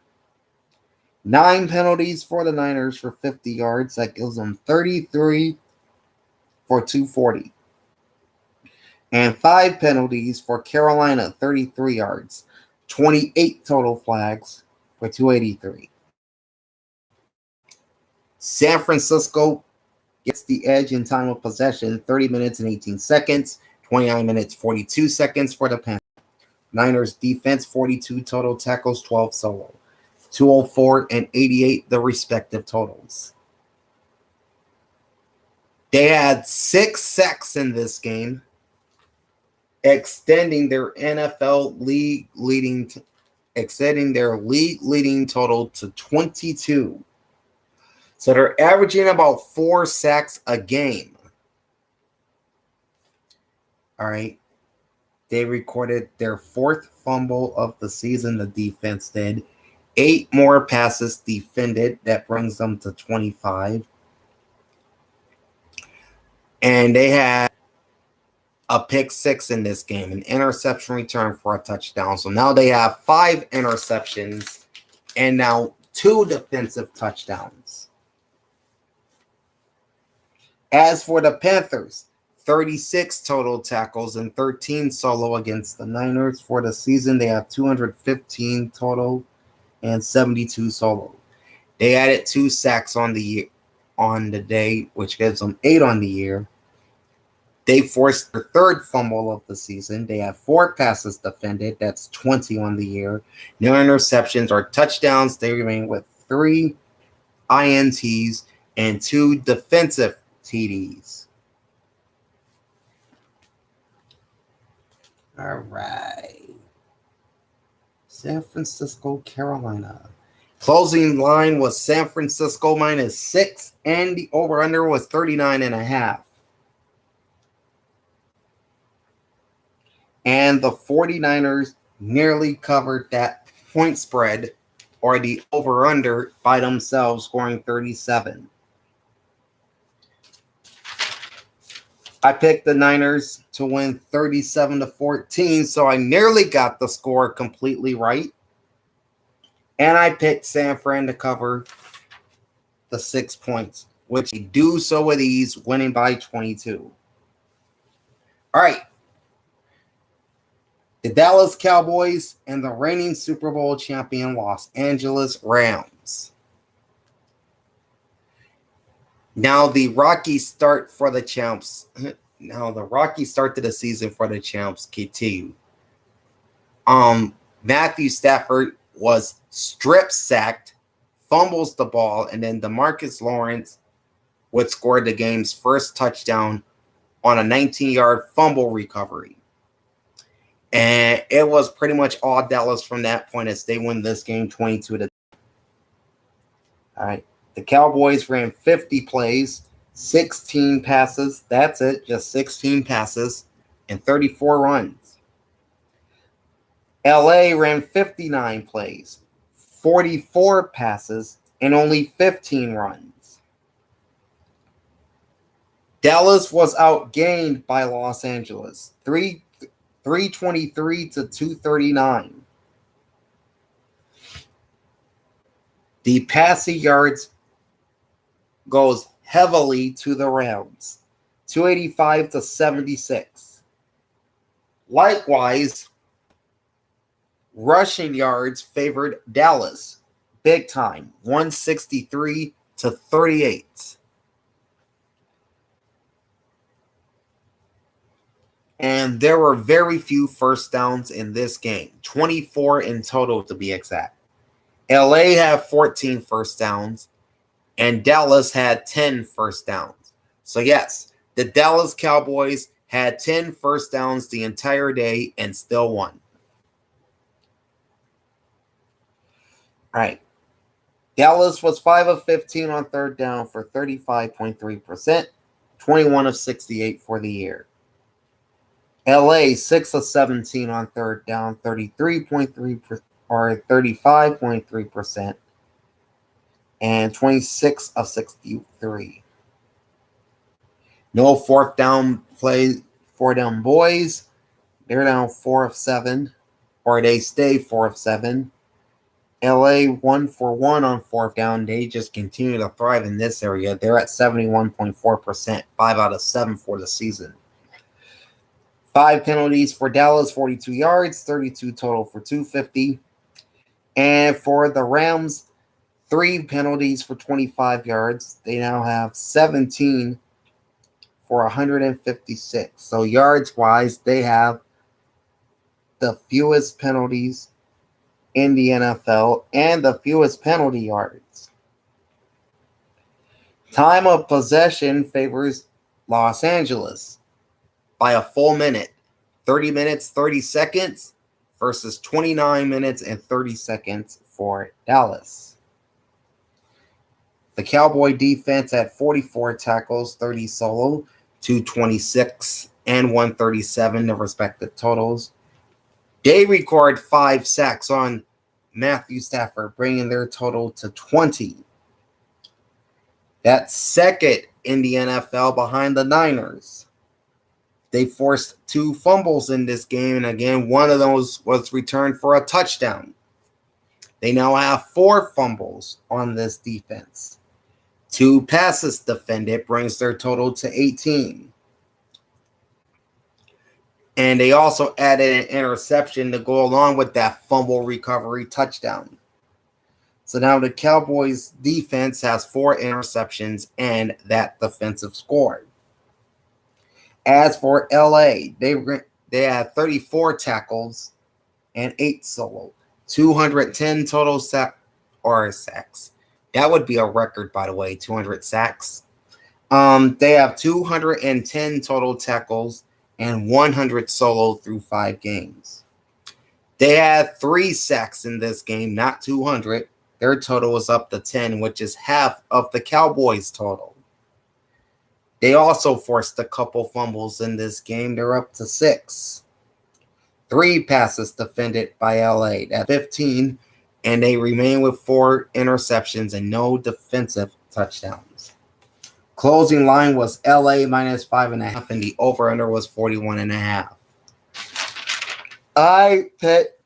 9 penalties for the Niners for 50 yards. That gives them 33 for 240. And 5 penalties for Carolina, 33 yards. 28 total flags for 283. San Francisco gets the edge in time of possession, 30 minutes and 18 seconds. 29 minutes, 42 seconds for the Panthers. Niners defense, 42 total tackles, 12 solo. 204 and 88, the respective totals. They had 6 sacks in this game, extending their league leading total to 22. So they're averaging about 4 sacks a game. All right. They recorded their 4th fumble of the season, the defense did. 8 more passes defended. That brings them to 25. And they had a pick 6 in this game, an interception return for a touchdown. So now they have 5 interceptions and now 2 defensive touchdowns. As for the Panthers, 36 total tackles and 13 solo against the Niners. For the season, they have 215 total and 72 solo. They added 2 sacks on the day, which gives them 8 on the year. They forced their 3rd fumble of the season. They have 4 passes defended. That's 20 on the year. No interceptions or touchdowns. They remain with 3 INTs and 2 defensive TDs. All right. San Francisco, Carolina. Closing line was San Francisco -6, and the over-under was 39.5. And the 49ers nearly covered that point spread or the over-under by themselves, scoring 37. I picked the Niners to win 37-14, so I nearly got the score completely right. And I picked San Fran to cover the 6 points, which they do so with ease, winning by 22. All right. The Dallas Cowboys and the reigning Super Bowl champion Los Angeles Rams. Now the rocky start for the champs. Now the rocky start to the season for the champs continue. Matthew Stafford was strip sacked, fumbles the ball, and then DeMarcus Lawrence would score the game's first touchdown on a 19-yard fumble recovery. And it was pretty much all Dallas from that point as they win this game 22-10. All right. The Cowboys ran 50 plays, 16 passes. That's it, just 16 passes and 34 runs. LA ran 59 plays, 44 passes, and only 15 runs. Dallas was outgained by Los Angeles, 323 to 239. The passing yards goes heavily to the Rams, 285 to 76. Likewise, rushing yards favored Dallas big time, 163 to 38. And there were very few first downs in this game, 24 in total to be exact. LA had 14 first downs, and Dallas had 10 first downs. So yes, the Dallas Cowboys had 10 first downs the entire day and still won. All right. Dallas was 5 of 15 on third down for 35.3%, 21 of 68 for the year. LA 6 of 17 on third down, 33.3% or 35.3%, and 26 of 63. No fourth down play for them boys. They're down 4 of 7, or they stay 4 of 7. LA 1 for 1 on fourth down. They just continue to thrive in this area. They're at 71.4%, 5 out of 7 for the season. 5 penalties for Dallas, 42 yards, 32 total for 250. And for the Rams, 3 penalties for 25 yards. They now have 17 for 156. So yards-wise, they have the fewest penalties in the NFL and the fewest penalty yards. Time of possession favors Los Angeles by a full minute, 30 minutes, 30 seconds versus 29 minutes and 30 seconds for Dallas. The Cowboy defense had 44 tackles, 30 solo, 226 and 137, the respective totals. They record 5 sacks on Matthew Stafford, bringing their total to 20. That's second in the NFL behind the Niners. They forced 2 fumbles in this game, and again, one of those was returned for a touchdown. They now have 4 fumbles on this defense. 2 passes defended brings their total to 18. And they also added an interception to go along with that fumble recovery touchdown. So now the Cowboys defense has 4 interceptions and that defensive score. As for LA, they had 34 tackles and 8 solo, 210 total sacks. That would be a record, by the way, 200 sacks. They have 210 total tackles and 100 solo through 5 games. They had 3 sacks in this game, not 200. Their total was up to 10, which is half of the Cowboys' total. They also forced a couple fumbles in this game. They're up to 6. 3 passes defended by LA. That's 15, and they remain with 4 interceptions and no defensive touchdowns. Closing line was LA minus 5.5, and the over-under was 41.5. I picked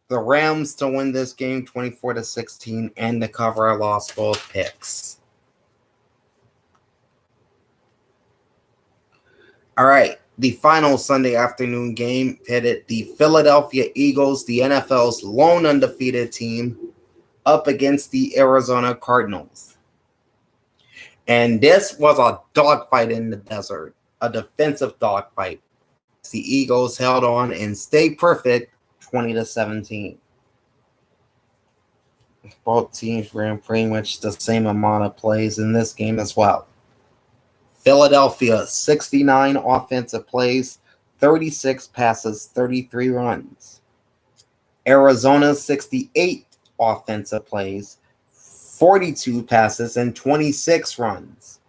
the Rams to win this game 24-16 and to cover. I lost both picks. All right. The final Sunday afternoon game pitted the Philadelphia Eagles, the NFL's lone undefeated team, up against the Arizona Cardinals. And this was a dogfight in the desert, a defensive dogfight. The Eagles held on and stayed perfect 20-17. Both teams ran pretty much the same amount of plays in this game as well. Philadelphia, 69 offensive plays, 36 passes, 33 runs. Arizona, 68 offensive plays, 42 passes, and 26 runs.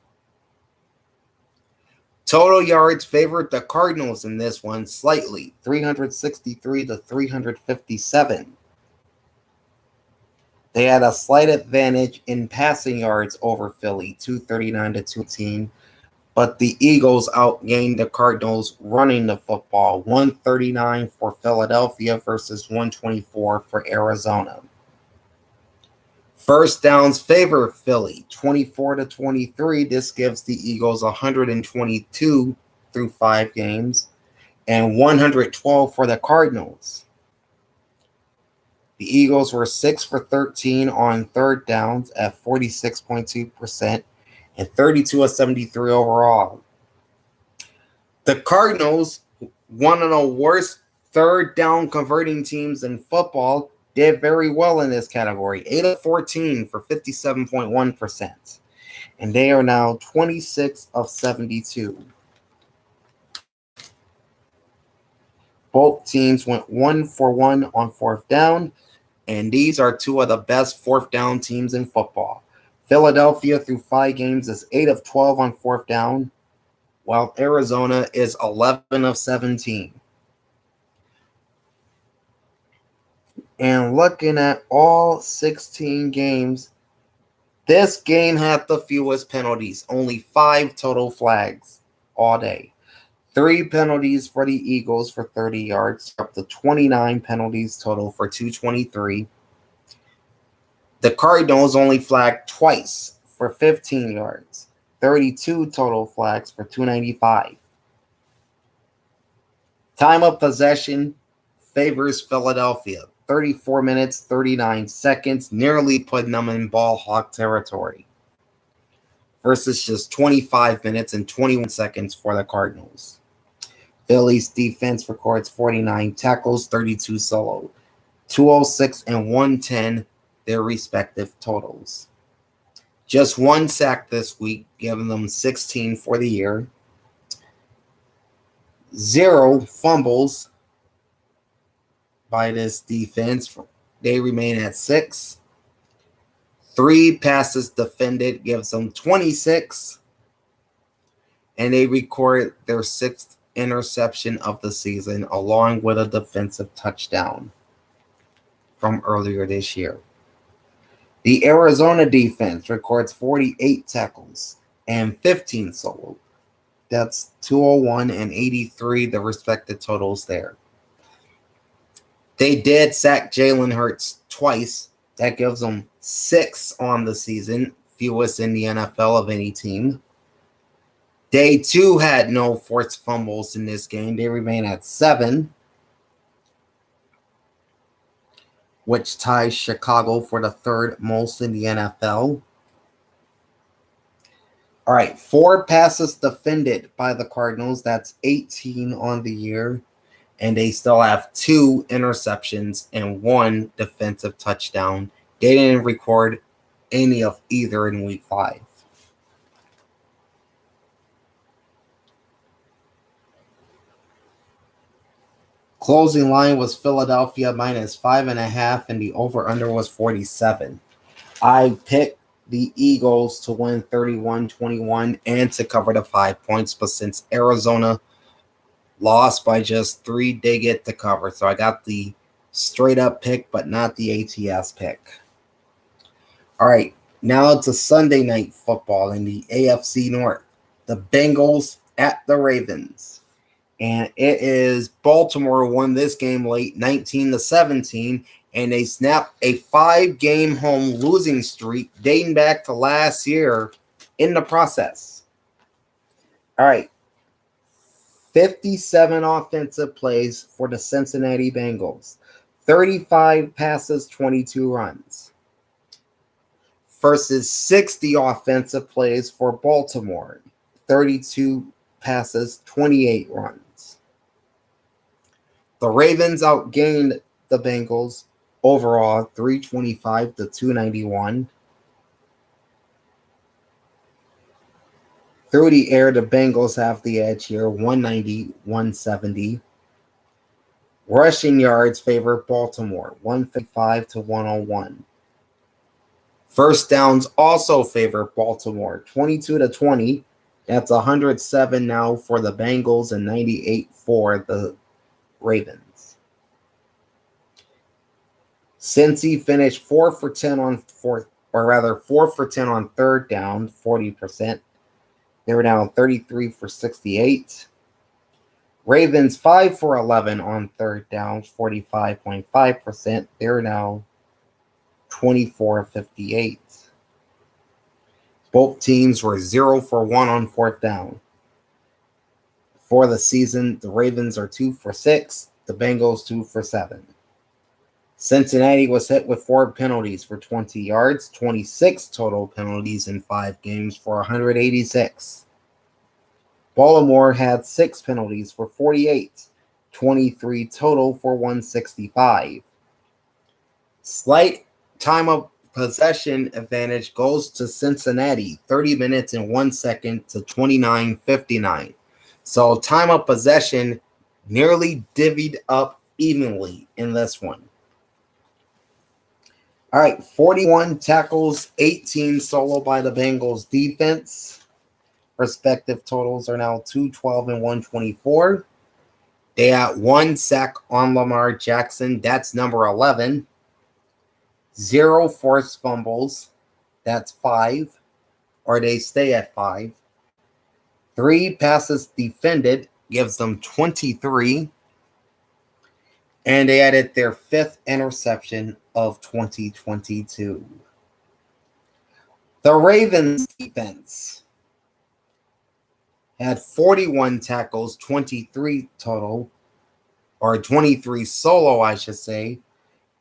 Total yards favored the Cardinals in this one slightly, 363-357. They had a slight advantage in passing yards over Philly, 239-218, but the Eagles outgained the Cardinals running the football, 139 for Philadelphia versus 124 for Arizona. First downs favor Philly, 24-23. This gives the Eagles 122 through 5 games, and 112 for the Cardinals. The Eagles were 6 for 13 on third downs at 46.2%, and 32 of 73 overall. The Cardinals, one of the worst third down converting teams in football, did very well in this category, 8 of 14 for 57.1%. And they are now 26 of 72. Both teams went 1 for 1 on fourth down, and these are two of the best fourth down teams in football. Philadelphia through 5 games is 8 of 12 on fourth down, while Arizona is 11 of 17. And looking at all 16 games, this game had the fewest penalties, only 5 total flags all day. 3 penalties for the Eagles for 30 yards, up to 29 penalties total for 223. The Cardinals only flagged twice for 15 yards, 32 total flags for 295. Time of possession favors Philadelphia, 34 minutes, 39 seconds, nearly putting them in ball hawk territory, versus just 25 minutes and 21 seconds for the Cardinals. Philly's defense records 49 tackles, 32 solo, 206 and 110 their respective totals. Just 1 sack this week, giving them 16 for the year. 0 fumbles by this defense. They remain at 6. 3 passes defended gives them 26. And they record their 6th interception of the season, along with a defensive touchdown from earlier this year. The Arizona defense records 48 tackles and 15 solo. That's 201 and 83, the respective totals there. They did sack Jalen Hurts twice. That gives them 6 on the season, fewest in the NFL of any team. They too had no forced fumbles in this game. They remain at 7, which ties Chicago for the 3rd most in the NFL. All right, 4 passes defended by the Cardinals. That's 18 on the year. And they still have 2 interceptions and 1 defensive touchdown. They didn't record any of either in week 5. Closing line was Philadelphia minus 5.5, and the over-under was 47. I picked the Eagles to win 31-21 and to cover the 5 points, but since Arizona lost by just 3, they get the cover. So I got the straight-up pick, but not the ATS pick. All right, now it's a Sunday night football in the AFC North. The Bengals at the Ravens. And it is Baltimore won this game late, 19-17, and they snapped a 5-game home losing streak dating back to last year in the process. All right. 57 offensive plays for the Cincinnati Bengals, 35 passes, 22 runs, versus 60 offensive plays for Baltimore, 32 passes, 28 runs. The Ravens outgained the Bengals overall 325 to 291. Through the air, the Bengals have the edge here, 190, 170. Rushing yards favor Baltimore, 155 to 101. First downs also favor Baltimore, 22 to 20. That's 107 now for the Bengals and 98 for the Ravens. Cincy finished 4 for 10 on third down, 40%. They were down 33 for 68. Ravens 5 for 11 on third down, 45.5%. They're now 24 58. Both teams were 0 for 1 on fourth down. For the season, the Ravens are 2 for 6, the Bengals 2 for 7. Cincinnati was hit with 4 penalties for 20 yards, 26 total penalties in 5 games for 186. Baltimore had 6 penalties for 48, 23 total for 165. Slight time of possession advantage goes to Cincinnati, 30 minutes and 1 second to 29:59. So time of possession nearly divvied up evenly in this one. All right, 41 tackles, 18 solo by the Bengals defense. Respective totals are now 212 and 124. They had 1 sack on Lamar Jackson. That's number 11. 0 forced fumbles. That's 5. Or they stay at 5. 3 passes defended gives them 23. And they added their 5th interception of 2022. The Ravens defense had 41 tackles, 23 total, or 23 solo, I should say.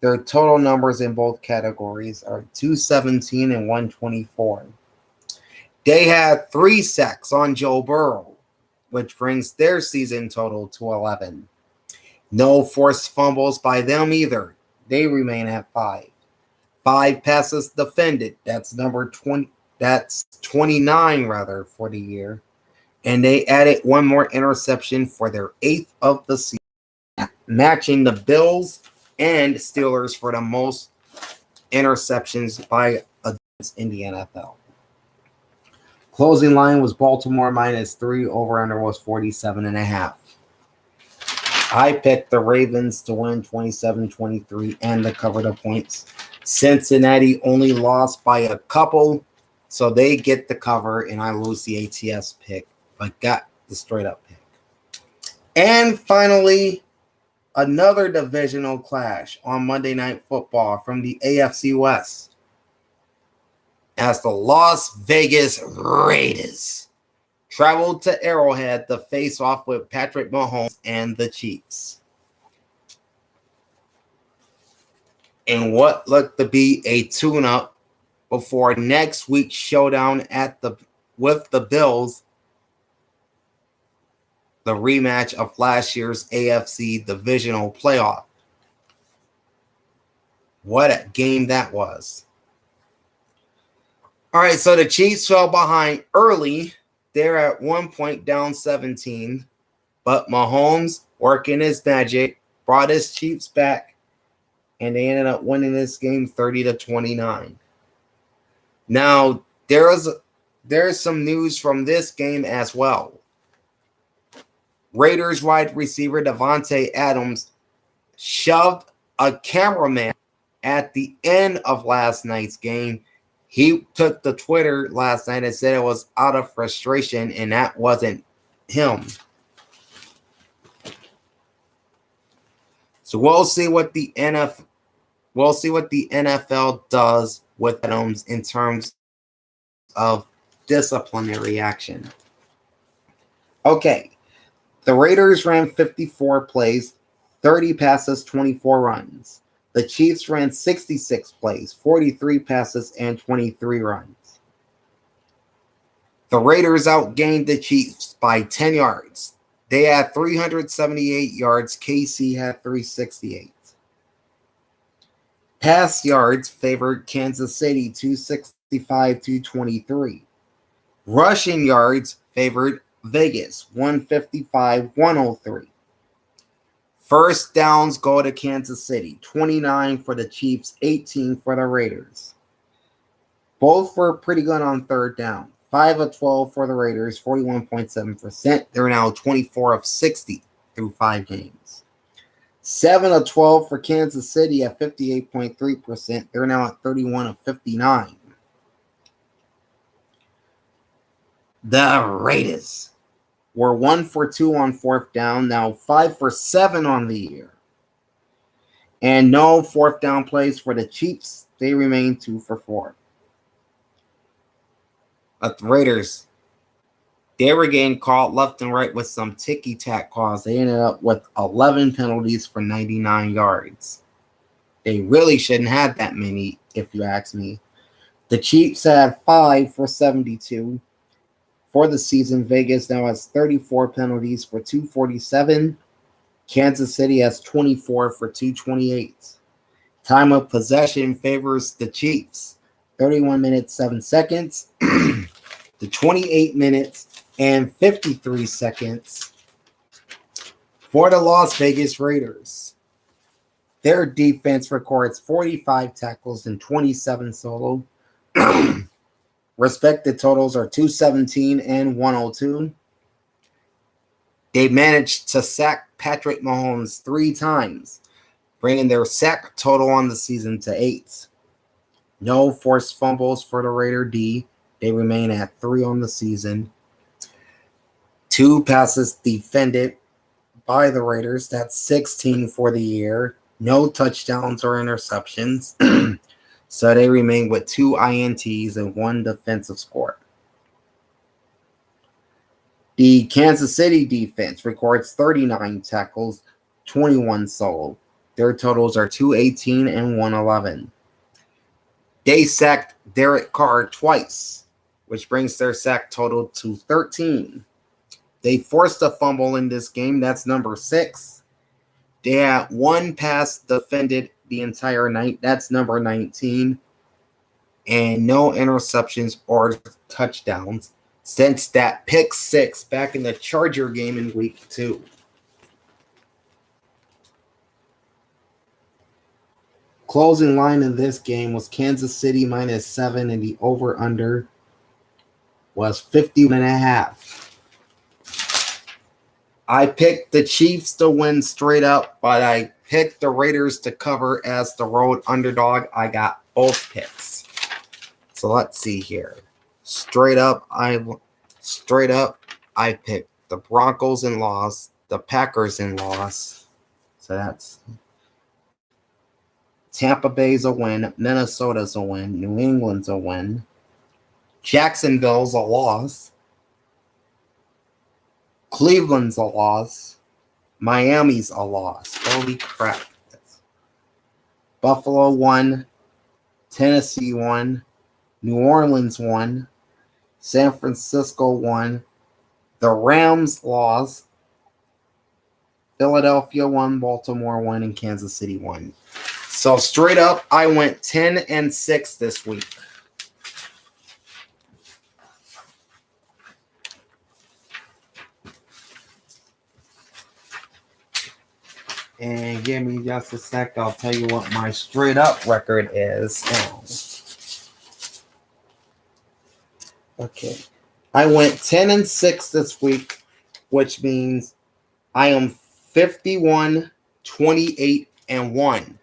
Their total numbers in both categories are 217 and 124. They had 3 sacks on Joe Burrow, which brings their season total to 11. No forced fumbles by them either. They remain at 5. 5 passes defended. That's number 20. That's 29 rather for the year. And they added 1 more interception for their 8th of the season, matching the Bills and Steelers for the most interceptions by adults in the NFL. Closing line was Baltimore -3. Over-under was 47.5. I picked the Ravens to win 27-23 and to cover the points. Cincinnati only lost by a couple, so they get the cover, and I lose the ATS pick, but got the straight-up pick. And finally, another divisional clash on Monday Night Football from the AFC West, as the Las Vegas Raiders traveled to Arrowhead to face off with Patrick Mahomes and the Chiefs in what looked to be a tune-up before next week's showdown with the Bills, the rematch of last year's AFC divisional playoff. What a game that was. All right, so the Chiefs fell behind early. They're at 1 point down 17, but Mahomes, working his magic, brought his Chiefs back, and they ended up winning this game 30-29. Now, there's some news from this game as well. Raiders wide receiver Davante Adams shoved a cameraman at the end of last night's game. He took to Twitter last night and said it was out of frustration, and that wasn't him. So we'll see what the NFL does with Adams in terms of disciplinary action. Okay, The Raiders ran 54 plays, 30 passes, 24 runs. The Chiefs ran 66 plays, 43 passes, and 23 runs. The Raiders outgained the Chiefs by 10 yards. They had 378 yards. KC had 368. Pass yards favored Kansas City 265-223. Rushing yards favored Vegas 155-103. First downs go to Kansas City, 29 for the Chiefs, 18 for the Raiders. Both were pretty good on third down. 5 of 12 for the Raiders, 41.7%. They're now 24 of 60 through 5 games. 7 of 12 for Kansas City at 58.3%. They're now at 31 of 59. The Raiders were 1 for 2 on fourth down, now 5 for 7 on the year. And no fourth down plays for the Chiefs. They remain 2 for 4. But the Raiders, they were getting caught left and right with some ticky-tack calls. They ended up with 11 penalties for 99 yards. They really shouldn't have that many, if you ask me. The Chiefs had 5 for 72. For the season, Vegas now has 34 penalties for 247. Kansas City has 24 for 228. Time of possession favors the Chiefs. 31 minutes, 7 seconds. The 28 minutes and 53 seconds for the Las Vegas Raiders. Their defense records 45 tackles and 27 solo. Respected totals are 217 and 102. They managed to sack Patrick Mahomes 3 times, bringing their sack total on the season to 8. No forced fumbles for the Raider D. They remain at 3 on the season. 2 passes defended by the Raiders. That's 16 for the year. No touchdowns or interceptions. So they remain with 2 INTs and 1 defensive score. The Kansas City defense records 39 tackles, 21 solo. Their totals are 218 and 111. They sacked Derek Carr twice, which brings their sack total to 13. They forced a fumble in this game. That's number 6. They had 1 pass defended the entire night. That's number 19. And no interceptions or touchdowns since that pick 6 back in the Charger game in week 2. Closing line in this game was Kansas City -7, and the over-under was 50.5. I picked the Chiefs to win straight up, but I picked the Raiders to cover as the road underdog. I got both picks. So let's see here. Straight up, I picked the Broncos and loss, the Packers and loss. So that's Tampa Bay's a win, Minnesota's a win, New England's a win, Jacksonville's a loss, Cleveland's a loss, Miami's a loss. Holy crap. Buffalo won, Tennessee won, New Orleans won, San Francisco won, the Rams lost, Philadelphia won, Baltimore won, and Kansas City won. So straight up, I went 10-6 this week. And give me just a sec. I'll tell you what my straight up record is. Okay. I went 10-6 this week, which means I am 51, 28, and 1.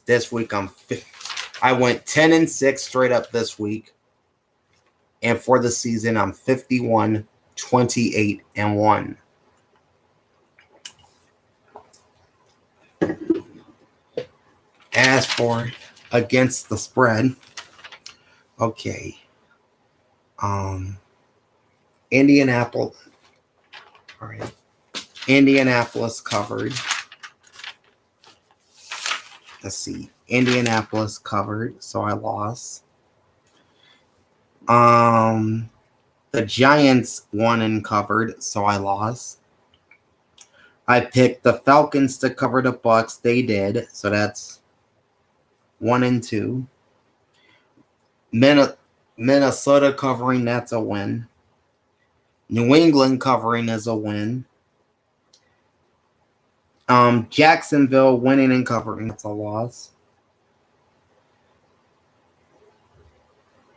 This week I went 10-6 straight up this week. And for the season, I'm 51, 28, and 1. As for against the spread, okay, Um, Indianapolis. All right. Indianapolis covered. Let's see. Indianapolis covered, so I lost. The Giants won and covered, so I lost. I picked the Falcons to cover the Bucks. They did, so that's 1 and 2. Minnesota covering, that's a win. New England covering is a win. Jacksonville winning and covering, that's a loss.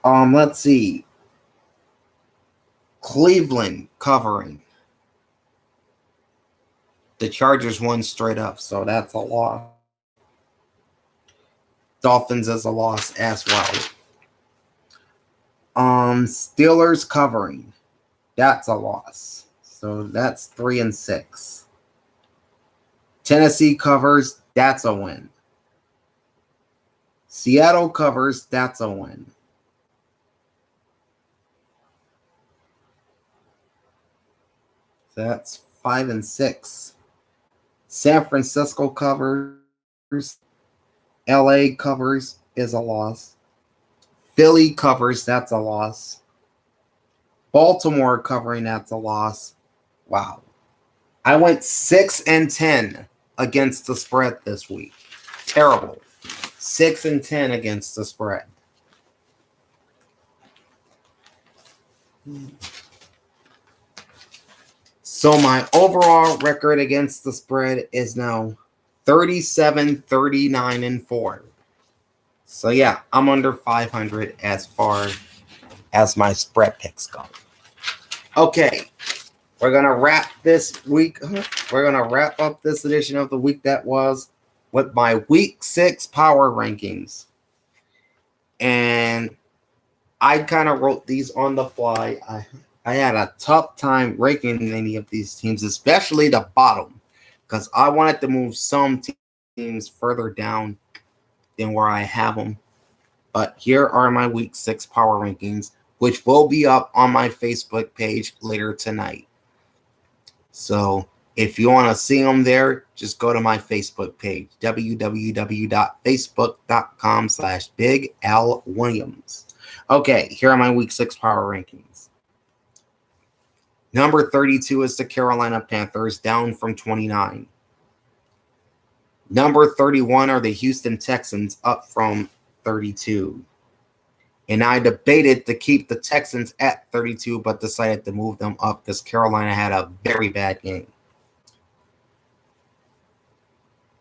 Let's see. Cleveland covering. The Chargers won straight up, so that's a loss. Dolphins is a loss as well. Steelers covering. That's a loss. So that's 3 and 6. Tennessee covers. That's a win. Seattle covers. That's a win. That's 5 and 6. San Francisco covers. LA covers is a loss. Philly covers, that's a loss. Baltimore covering, that's a loss. Wow. I went 6 and 10 against the spread this week. Terrible. 6 and 10 against the spread. So my overall record against the spread is now 37, 39, and 4. So yeah, I'm under 500 as far as my spread picks go. Okay, we're going to wrap this week. We're going to wrap up this edition of the week that was with my week 6 power rankings. And I kind of wrote these on the fly. I had a tough time ranking any of these teams, especially the bottom, because I wanted to move some teams further down than where I have them. But here are my week 6 power rankings, which will be up on my Facebook page later tonight. So if you want to see them there, just go to my Facebook page, www.facebook.com/Big Al Williams. Okay, here are my week 6 power rankings. Number 32 is the Carolina Panthers, down from 29. Number 31 are the Houston Texans, up from 32. And I debated to keep the Texans at 32, but decided to move them up because Carolina had a very bad game.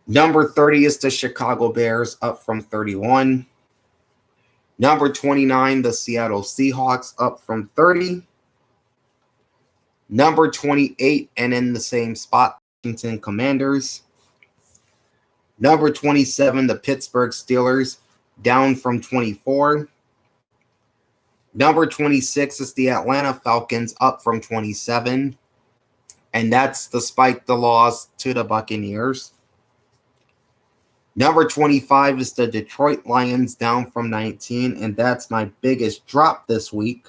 Number 30 is the Chicago Bears, up from 31. Number 29, the Seattle Seahawks, up from 30. Number 28, and in the same spot, Washington Commanders. Number 27, the Pittsburgh Steelers, down from 24. Number 26 is the Atlanta Falcons, up from 27. And that's despite the loss to the Buccaneers. Number 25 is the Detroit Lions, down from 19. And that's my biggest drop this week.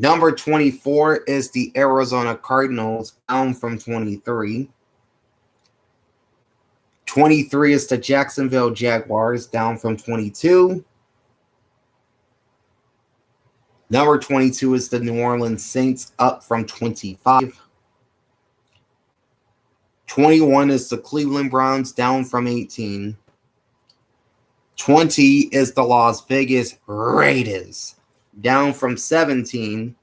Number 24 is the Arizona Cardinals, down from 23. 23 is the Jacksonville Jaguars, down from 22. Number 22 is the New Orleans Saints, up from 25. 21 is the Cleveland Browns, down from 18. 20 is the Las Vegas Raiders, down from 17.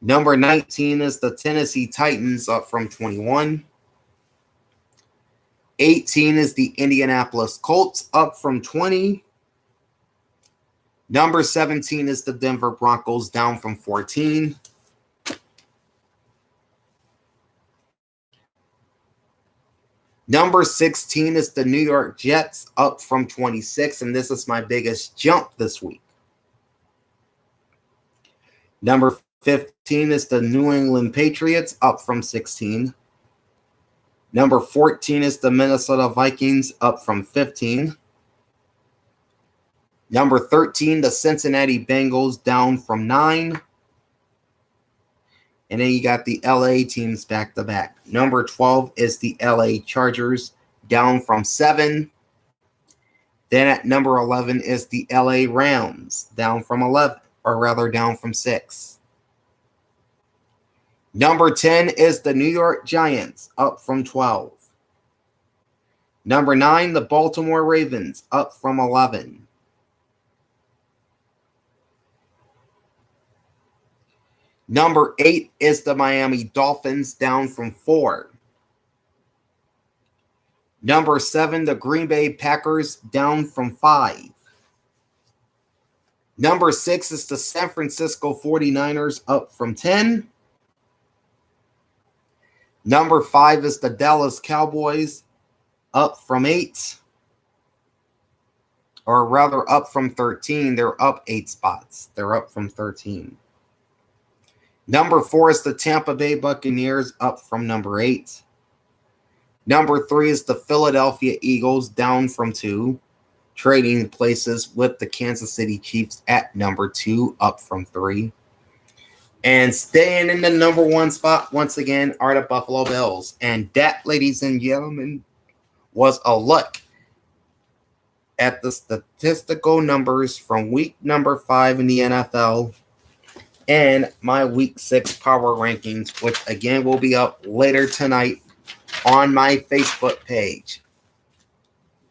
Number 19 is the Tennessee Titans, up from 21. 18 is the Indianapolis Colts, up from 20. Number 17 is the Denver Broncos, down from 14. Number 16 is the New York Jets, up from 26, and this is my biggest jump this week. Number 15 is the New England Patriots, up from 16. Number 14 is the Minnesota Vikings, up from 15. Number 13, the Cincinnati Bengals, down from 9. And then you got the LA teams back to back. Number 12 is the LA Chargers, down from 7. Then at number 11 is the LA Rams, down from 11, or rather down from 6. Number 10 is the New York Giants, up from 12. Number 9, the Baltimore Ravens, up from 11. Number 8 is the Miami Dolphins, down from 4. Number 7, the Green Bay Packers, down from 5. Number 6 is the San Francisco 49ers, up from 10. Number 5 is the Dallas Cowboys, up from 8. Or rather, up from 13. They're up 8 spots. They're up from 13. Number 4 is the Tampa Bay Buccaneers, up from number 8. Number 3 is the Philadelphia Eagles, down from 2, trading places with the Kansas City Chiefs at number 2, up from 3. And staying in the number 1 spot once again are the Buffalo Bills. And that, ladies and gentlemen, was a look at the statistical numbers from week number 5 in the NFL and my week 6 power rankings, which again will be up later tonight on my Facebook page.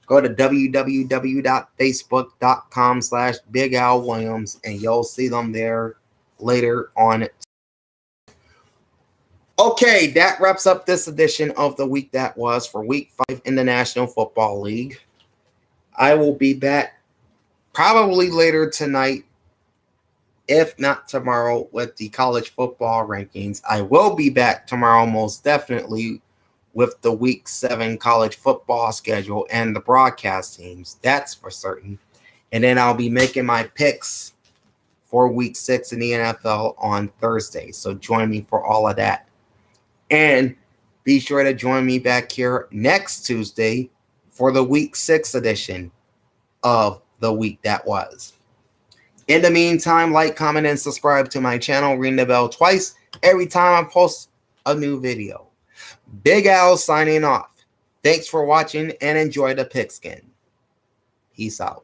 Go to www.facebook.com/Big Al Williams and you'll see them there later on. Okay, that wraps up this edition of the week that was for week 5 in the National Football League. I will be back probably later tonight, if not tomorrow, with the college football rankings. I will be back tomorrow most definitely with the week 7 college football schedule and the broadcast teams. That's for certain. And then I'll be making my picks for week 6 in the NFL on Thursday. So join me for all of that. And be sure to join me back here next Tuesday for the week 6 edition of the week that was. In the meantime, like, comment, and subscribe to my channel. Ring the bell twice every time I post a new video. Big Al signing off. Thanks for watching and enjoy the pigskin. Peace out.